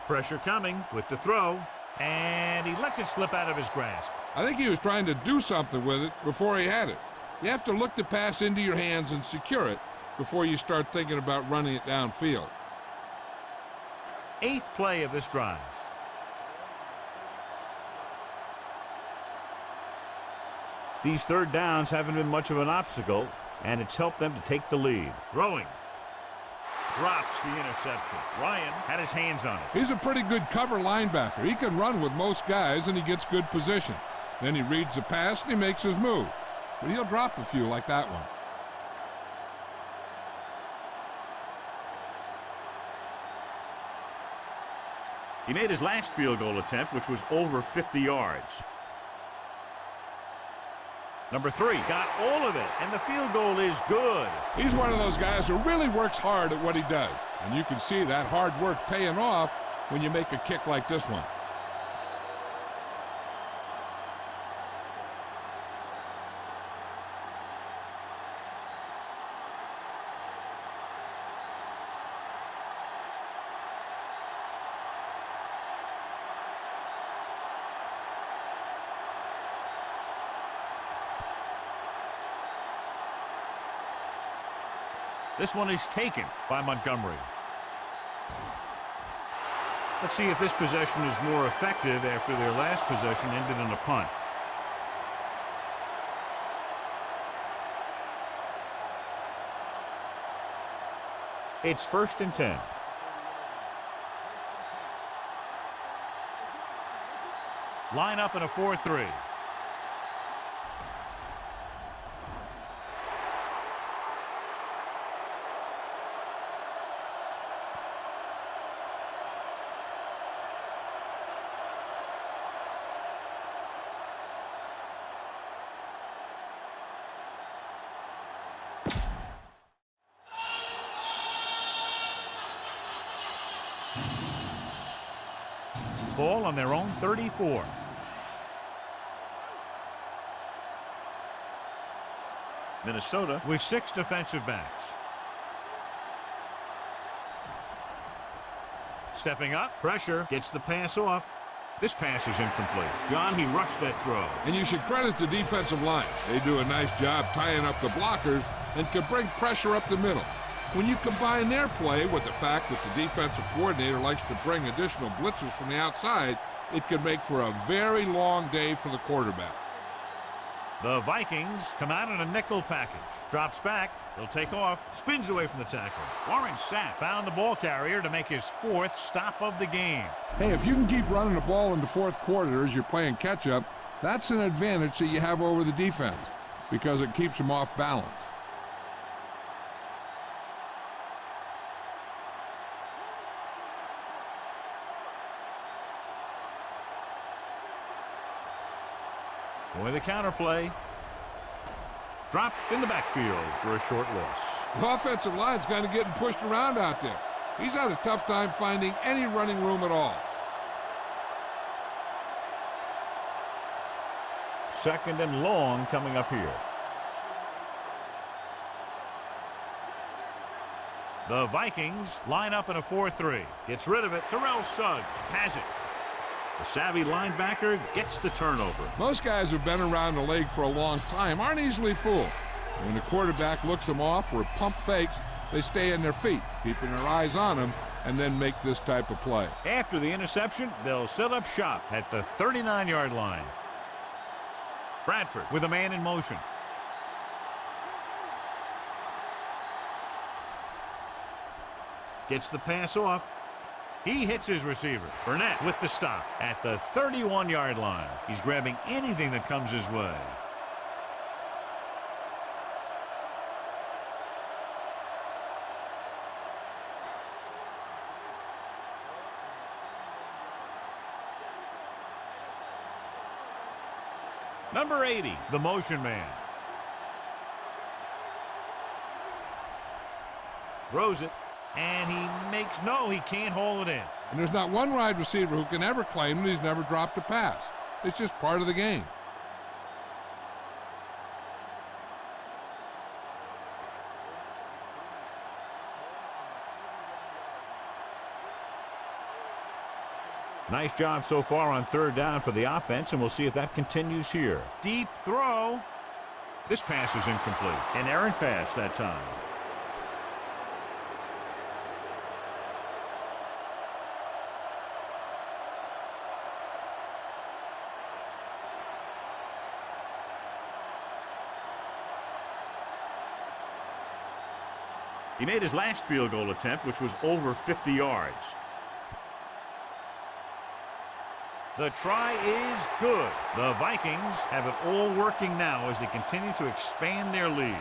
Pressure coming with the throw, and he lets it slip out of his grasp. I think he was trying to do something with it before he had it. You have to look the pass into your hands and secure it before you start thinking about running it downfield. 8th play of this drive. These third downs haven't been much of an obstacle, and it's helped them to take the lead. Throwing. Drops the interception. Ryan had his hands on it. He's a pretty good cover linebacker. He can run with most guys, and he gets good position. Then he reads the pass, and he makes his move. But he'll drop a few like that one. He made his last field goal attempt, which was over 50 yards. Number 3 got all of it, and the field goal is good. He's one of those guys who really works hard at what he does. And you can see that hard work paying off when you make a kick like this one. This one is taken by Montgomery. Let's see if this possession is more effective after their last possession ended in a punt. It's 1st and 10. Line up in a 4-3. Ball on their own 34. Minnesota with 6 defensive backs. Stepping up, pressure, gets the pass off. This pass is incomplete. John, he rushed that throw. And you should credit the defensive line. They do a nice job tying up the blockers and can bring pressure up the middle. When you combine their play with the fact that the defensive coordinator likes to bring additional blitzers from the outside, it can make for a very long day for the quarterback. The Vikings come out in a nickel package. Drops back. He'll take off. Spins away from the tackle. Warren Sapp found the ball carrier to make his 4th stop of the game. Hey, if you can keep running the ball in the fourth quarter as you're playing catch-up, that's an advantage that you have over the defense because it keeps them off balance. Boy, the counterplay. Dropped in the backfield for a short loss. The offensive line's kind of getting pushed around out there. He's had a tough time finding any running room at all. 2nd and long coming up here. The Vikings line up in a 4-3. Gets rid of it. Terrell Suggs has it. The savvy linebacker gets the turnover. Most guys who've been around the league for a long time aren't easily fooled. When the quarterback looks them off or pump fakes, they stay in their feet, keeping their eyes on them, and then make this type of play. After the interception, they'll set up shop at the 39-yard line. Bradford with a man in motion. Gets the pass off. He hits his receiver. Burnett with the stop at the 31-yard line. He's grabbing anything that comes his way. Number 80, the motion man. Throws it. And he makes no, he can't haul it in. And there's not one wide receiver who can ever claim that he's never dropped a pass. It's just part of the game. Nice job so far on 3rd down for the offense, and we'll see if that continues here. Deep throw. This pass is incomplete. An errant pass that time. He made his last field goal attempt, which was over 50 yards. The try is good. The Vikings have it all working now as they continue to expand their lead.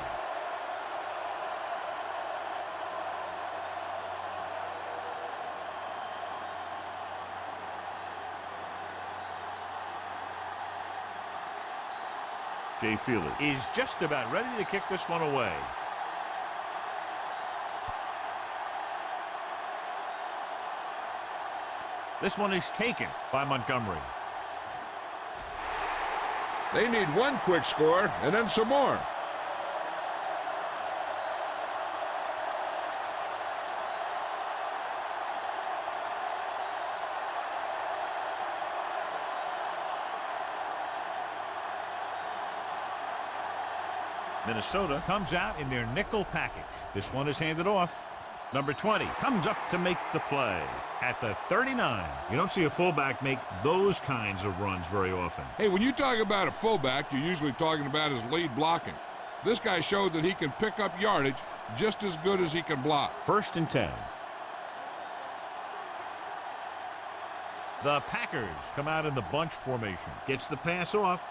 Jay Feely is just about ready to kick this one away. This one is taken by Montgomery. They need one quick score and then some more. Minnesota comes out in their nickel package. This one is handed off. Number 20 comes up to make the play at the 39. You don't see a fullback make those kinds of runs very often. Hey, when you talk about a fullback, you're usually talking about his lead blocking. This guy showed that he can pick up yardage just as good as he can block. 1st and 10. The Packers come out in the bunch formation. Gets the pass off.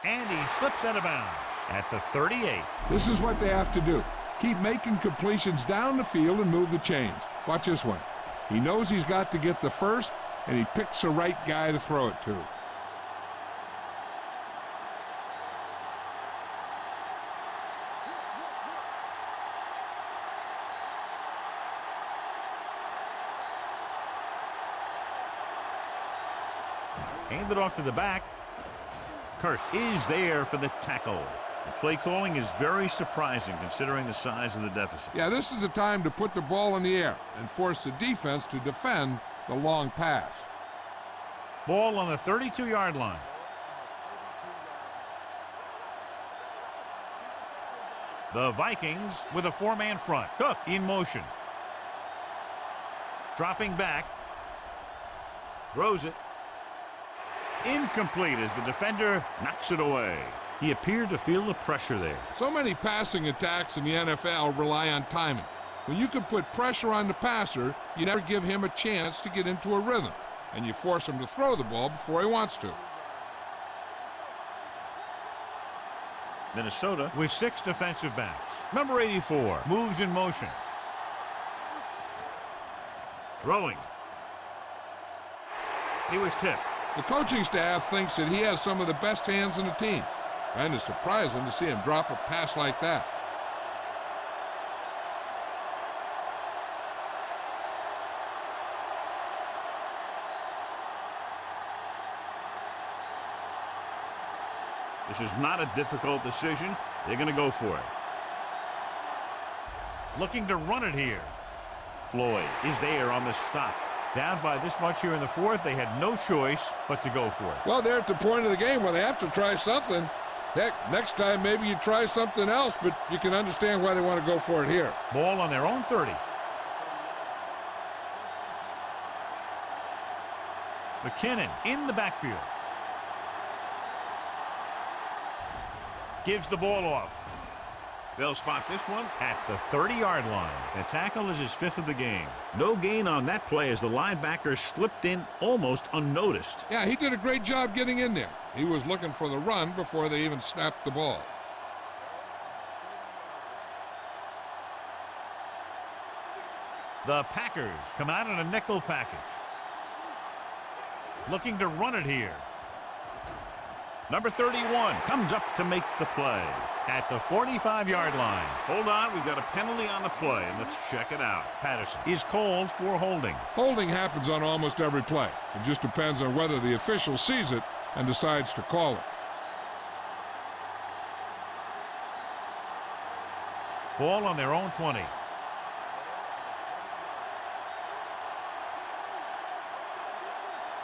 And he slips out of bounds at the 38. This is what they have to do. Keep making completions down the field and move the chains. Watch this one. He knows he's got to get the first, and he picks the right guy to throw it to. Handed off to the back. Curse is there for the tackle. The play calling is very surprising considering the size of the deficit. Yeah, this is the time to put the ball in the air and force the defense to defend the long pass. Ball on the 32-yard line. The Vikings with a 4-man front. Cook in motion. Dropping back. Throws it. Incomplete as the defender knocks it away. He appeared to feel the pressure there. So many passing attacks in the NFL rely on timing. When you can put pressure on the passer, you never give him a chance to get into a rhythm, and you force him to throw the ball before he wants to. Minnesota with 6 defensive backs. Number 84 moves in motion. Throwing. He was tipped. The coaching staff thinks that he has some of the best hands in the team. Kind of surprising to see him drop a pass like that. This is not a difficult decision. They're going to go for it. Looking to run it here. Floyd is there on the stop. Down by this much here in the fourth, they had no choice but to go for it. Well, they're at the point of the game where they have to try something. Heck, next time maybe you try something else, but you can understand why they want to go for it here. Ball on their own 30. McKinnon in the backfield. Gives the ball off. They'll spot this one at the 30-yard line. The tackle is his 5th of the game. No gain on that play as the linebacker slipped in almost unnoticed. Yeah, he did a great job getting in there. He was looking for the run before they even snapped the ball. The Packers come out in a nickel package. Looking to run it here. Number 31 comes up to make the play at the 45-yard line. Hold on, we've got a penalty on the play, and let's check it out. Patterson is called for holding. Holding happens on almost every play. It just depends on whether the official sees it and decides to call it. Ball on their own 20.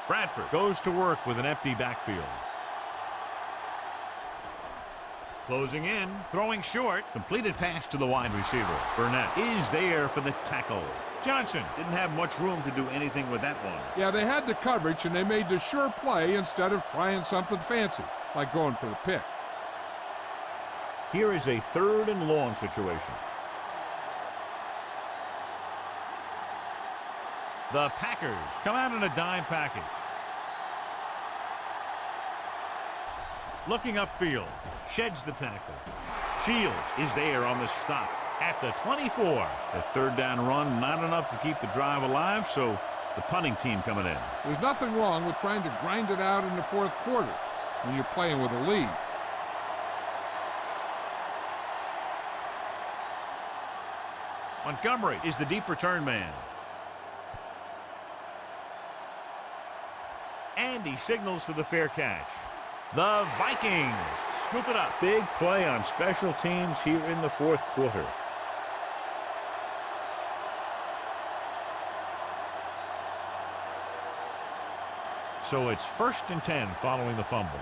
Bradford goes to work with an empty backfield. Closing in, throwing short, completed pass to the wide receiver. Burnett is there for the tackle. Johnson didn't have much room to do anything with that one. Yeah, they had the coverage, and they made the sure play instead of trying something fancy, like going for the pick. Here is a 3rd and long situation. The Packers come out in a dime package. Looking upfield, sheds the tackle. Shields is there on the stop at the 24. The 3rd down run, not enough to keep the drive alive, so the punting team coming in. There's nothing wrong with trying to grind it out in the 4th quarter when you're playing with a lead. Montgomery is the deep return man. And he signals for the fair catch. The Vikings scoop it up. Big play on special teams here in the 4th quarter. So it's 1st and 10 following the fumble.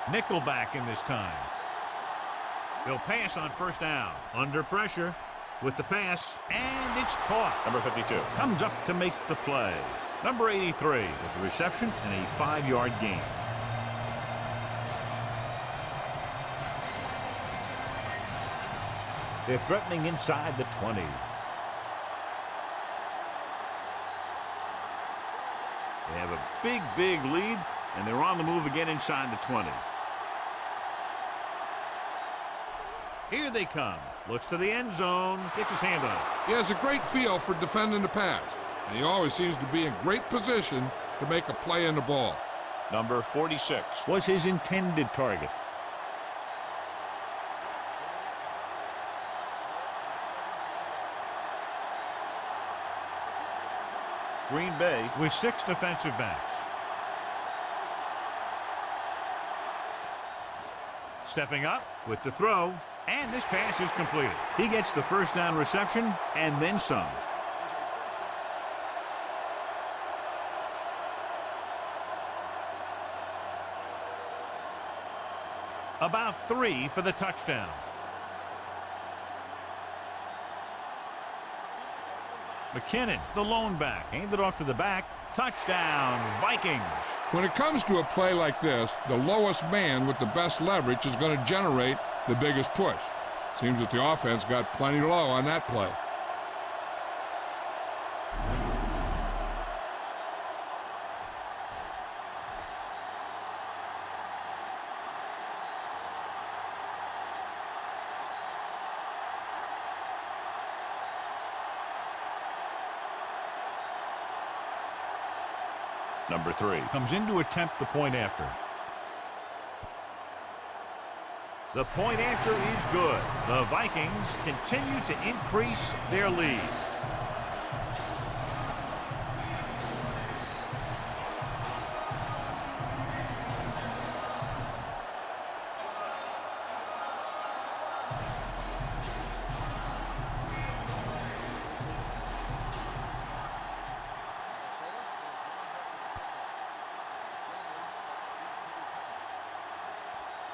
Nickelback in this time. They'll pass on 1st down. Under pressure with the pass, and it's caught. Number 52 comes up to make the play. Number 83 with the reception and a 5-yard gain. They're threatening inside the 20. They have a big lead, and they're on the move again inside the 20. Here they come. Looks to the end zone. Gets his hand on it. He has a great feel for defending the pass, and he always seems to be in great position to make a play in the ball. Number 46 was his intended target. Green Bay with 6 defensive backs. Stepping up with the throw, and this pass is completed. He gets the 1st down reception and then some. About 3 for the touchdown. McKinnon, the lone back, handed off to the back. Touchdown, Vikings. When it comes to a play like this, the lowest man with the best leverage is going to generate the biggest push. Seems that the offense got plenty low on that play. Number 3 comes in to attempt the point after. The point after is good. The Vikings continue to increase their lead.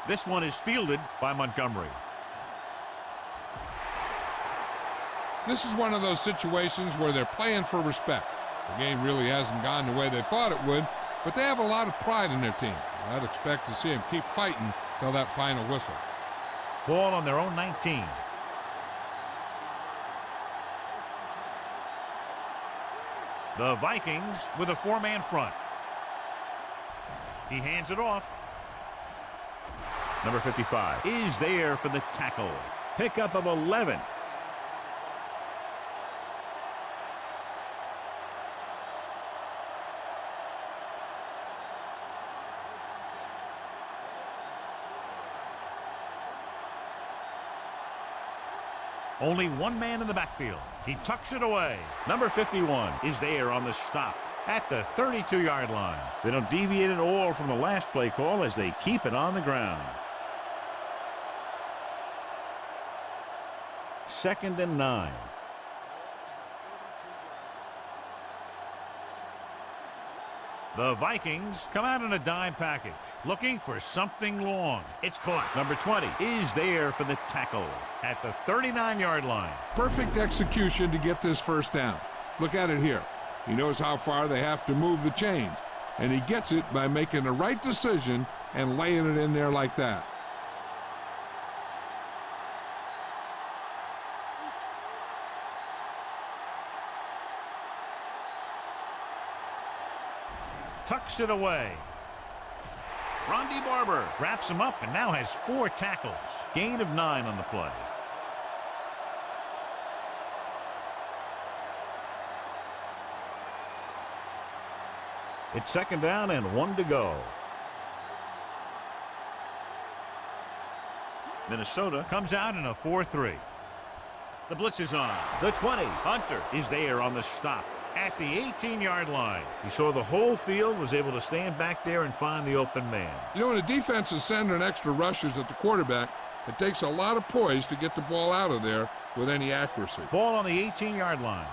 This one is fielded by Montgomery. This is one of those situations where they're playing for respect. The game really hasn't gone the way they thought it would, but they have a lot of pride in their team. I'd expect to see them keep fighting till that final whistle. Ball on their own 19. The Vikings with a four-man front. He hands it off. Number 55 is there for the tackle. Pickup of 11. Only one man in the backfield. He tucks it away. Number 51 is there on the stop at the 32-yard line. They don't deviate at all from the last play call as they keep it on the ground. 2nd and 9. The Vikings come out in a dime package, looking for something long. It's caught. Number 20 is there for the tackle at the 39-yard line. Perfect execution to get this first down. Look at it here. He knows how far they have to move the chains, and he gets it by making the right decision and laying it in there like that. Tucks it away. Ronde Barber wraps him up and now has 4 tackles. Gain of 9 on the play. It's 2nd down and 1 to go. Minnesota comes out in a 4-3. The blitz is on. The 20. Hunter is there on the stop at the 18-yard line. He saw the whole field, was able to stand back there and find the open man. You know, when a defense is sending extra rushers at the quarterback, it takes a lot of poise to get the ball out of there with any accuracy. Ball on the 18-yard line.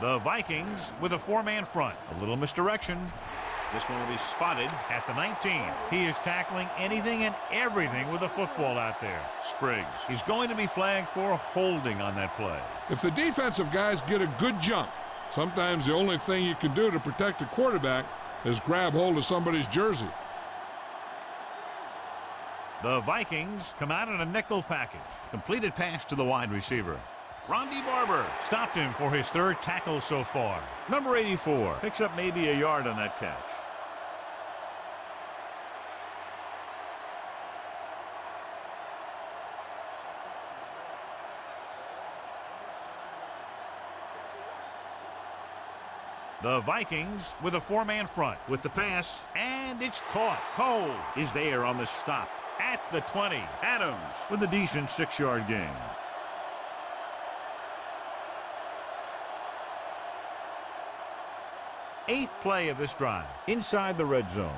The Vikings with a 4-man front. A little misdirection. This one will be spotted at the 19. He is tackling anything and everything with the football out there. Spriggs. He's going to be flagged for holding on that play. If the defensive guys get a good jump, sometimes the only thing you can do to protect a quarterback is grab hold of somebody's jersey. The Vikings come out in a nickel package. Completed pass to the wide receiver. Ronde Barber stopped him for his 3rd tackle so far. Number 84 picks up maybe a yard on that catch. The Vikings with a 4-man front with the pass, and it's caught. Cole is there on the stop at the 20. Adams with a decent 6-yard gain. 8th play of this drive, inside the red zone.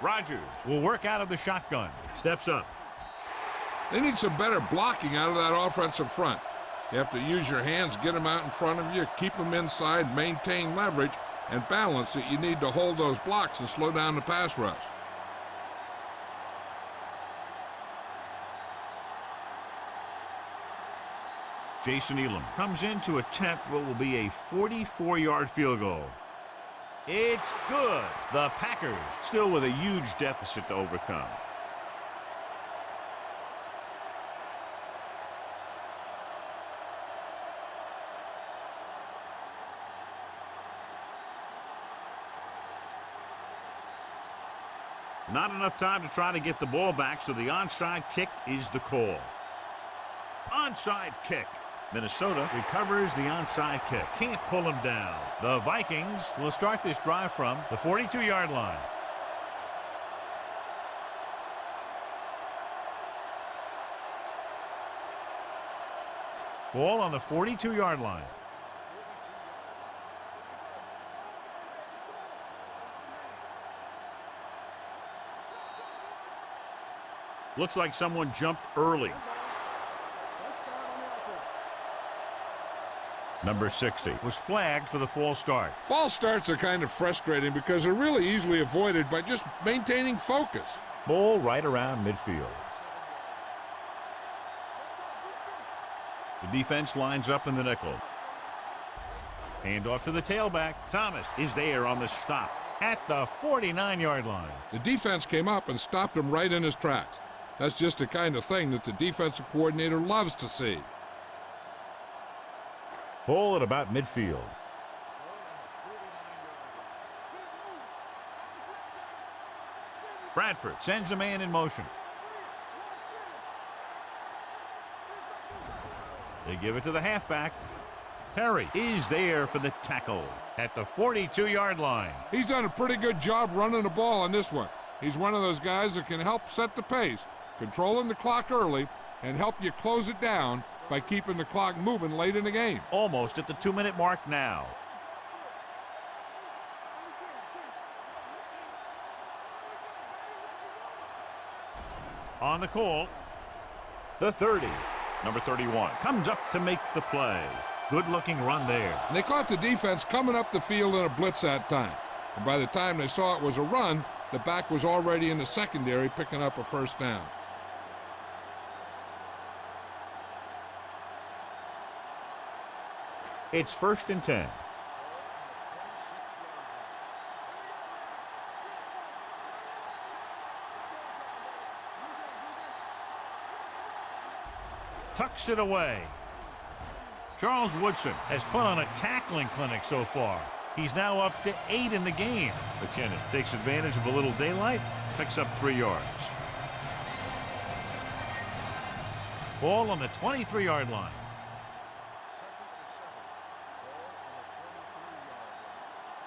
Rodgers will work out of the shotgun. Steps up. They need some better blocking out of that offensive front. You have to use your hands, get them out in front of you, keep them inside, maintain leverage, and balance it. You need to hold those blocks and slow down the pass rush. Jason Elam comes in to attempt what will be a 44-yard field goal. It's good. The Packers still with a huge deficit to overcome. Not enough time to try to get the ball back, so the onside kick is the call. Onside kick. Minnesota recovers the onside kick. Can't pull him down. The Vikings will start this drive from the 42-yard line. Ball on the 42-yard line. Looks like someone jumped early. Number 60 was flagged for the false start. False starts are kind of frustrating because they're really easily avoided by just maintaining focus. Ball right around midfield. The defense lines up in the nickel. Handoff to the tailback. Thomas is there on the stop at the 49-yard line. The defense came up and stopped him right in his tracks. That's just the kind of thing that the defensive coordinator loves to see. Ball at about midfield. Bradford sends a man in motion. They give it to the halfback. Perry is there for the tackle at the 42-yard line. He's done a pretty good job running the ball on this one. He's one of those guys that can help set the pace, controlling the clock early, and help you close it down by keeping the clock moving late in the game. Almost at the 2-minute mark now. On the call, the 30. Number 31 comes up to make the play. Good-looking run there. And they caught the defense coming up the field in a blitz that time. And by the time they saw it was a run, the back was already in the secondary picking up a first down. It's 1st and 10. Tucks it away. Charles Woodson has put on a tackling clinic so far. He's now up to 8 in the game. McKinnon takes advantage of a little daylight, picks up 3 yards. Ball on the 23-yard line.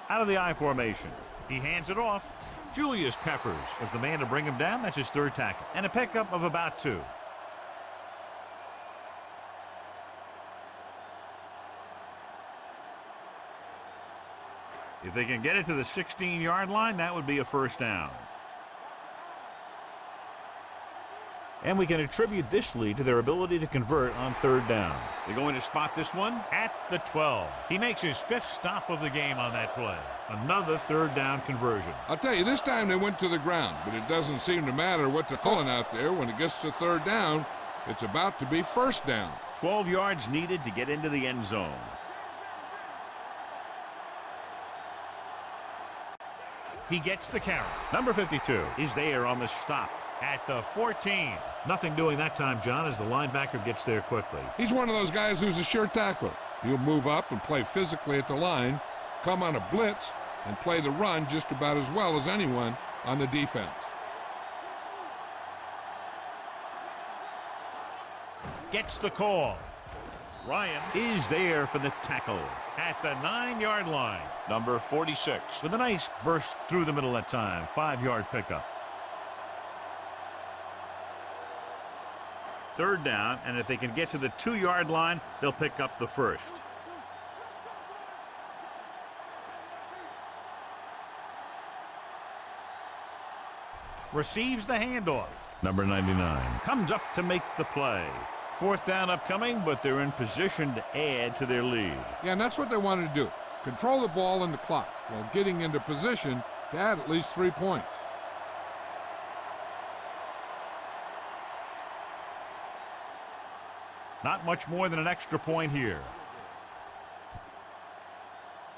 Out of the I formation. He hands it off. Julius Peppers was the man to bring him down. That's his 3rd tackle. And a pickup of about 2. If they can get it to the 16-yard line, that would be a first down. And we can attribute this lead to their ability to convert on 3rd down. They're going to spot this one at the 12. He makes his 5th stop of the game on that play. Another 3rd down conversion. I'll tell you, this time they went to the ground, but it doesn't seem to matter what they're calling out there. When it gets to 3rd down, it's about to be first down. 12 yards needed to get into the end zone. He gets the carry. Number 52 is there on the stop at the 14. Nothing doing that time, John, as the linebacker gets there quickly. He's one of those guys who's a sure tackler. He'll move up and play physically at the line, come on a blitz, and play the run just about as well as anyone on the defense. Gets the call. Ryan is there for the tackle at the 9-yard line. Number 46 with a nice burst through the middle that time. 5-yard pickup. 3rd down, and if they can get to the 2-yard line, they'll pick up the 1st. Receives the handoff. Number 99 comes up to make the play. 4th down upcoming, but they're in position to add to their lead. Yeah, and that's what they wanted to do. Control the ball and the clock while getting into position to add at least 3 points. Not much more than an extra point here.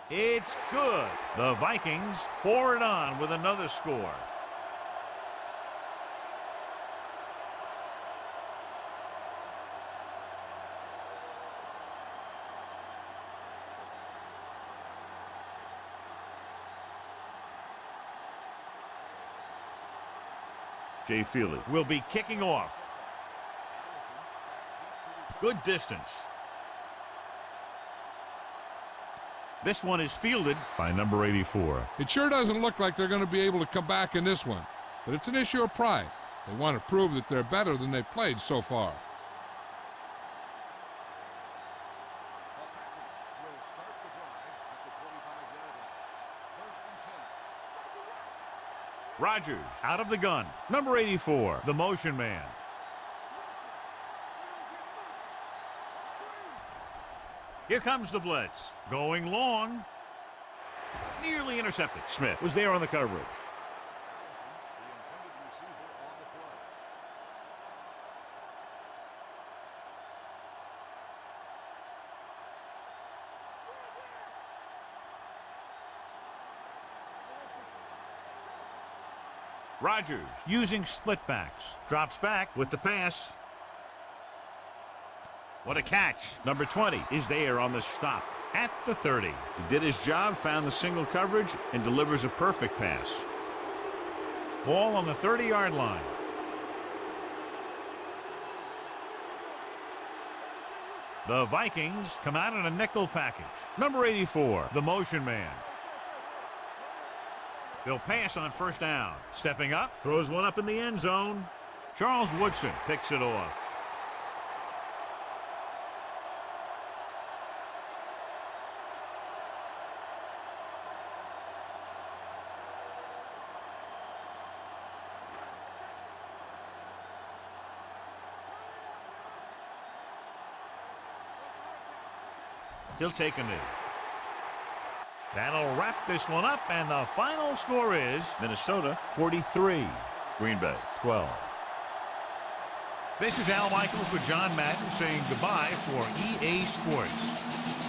It's good. The Vikings pour it on with another score. Jay Feely will be kicking off. Good distance. This one is fielded by number 84. It sure doesn't look like they're going to be able to come back in this one, but it's an issue of pride. They want to prove that they're better than they've played so far. Rodgers out of the gun. Number 84, the motion man. Here comes the blitz. Going long. Nearly intercepted. Smith was there on the coverage. Rodgers using split backs. Drops back with the pass. What a catch. Number 20 is there on the stop at the 30. He did his job, found the single coverage, and delivers a perfect pass. Ball on the 30-yard line. The Vikings come out in a nickel package. Number 84, the motion man. They'll pass on first down. Stepping up, throws one up in the end zone. Charles Woodson picks it off. He'll take a knee. That'll wrap this one up, and the final score is Minnesota 43, Green Bay 12. This is Al Michaels with John Madden saying goodbye for EA Sports.